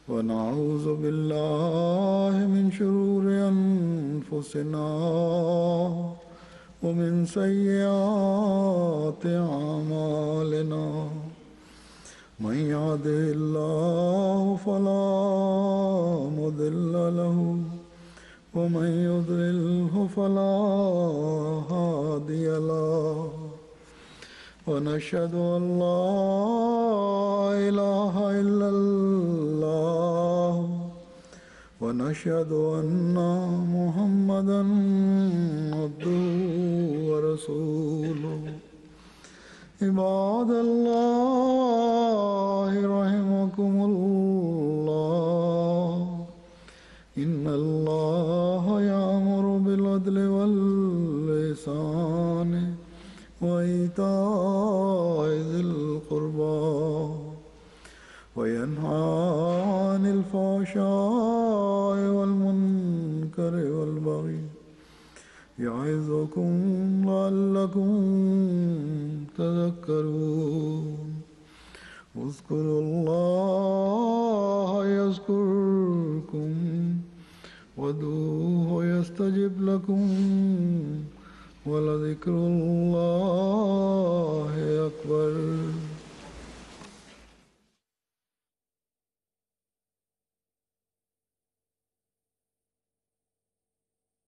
ونعوذ بالله من شرور أنفسنا ومن سيئات أعمالنا من يهده الله فلا مضل له ومن يضلله فلا هادي له ونشهد أن لا إله إلا الله ونشهد أن محمدا عبده ورسوله عباد الله رحمكم الله إن الله يأمر بالعدل والإحسان وإيتاء ذي القربى وينهى عن الفحشاء والمنكر والبغي يعظكم لعلكم تذكرون اذكروا الله يذكركم وادعوه يستجب لكم ولذكر الله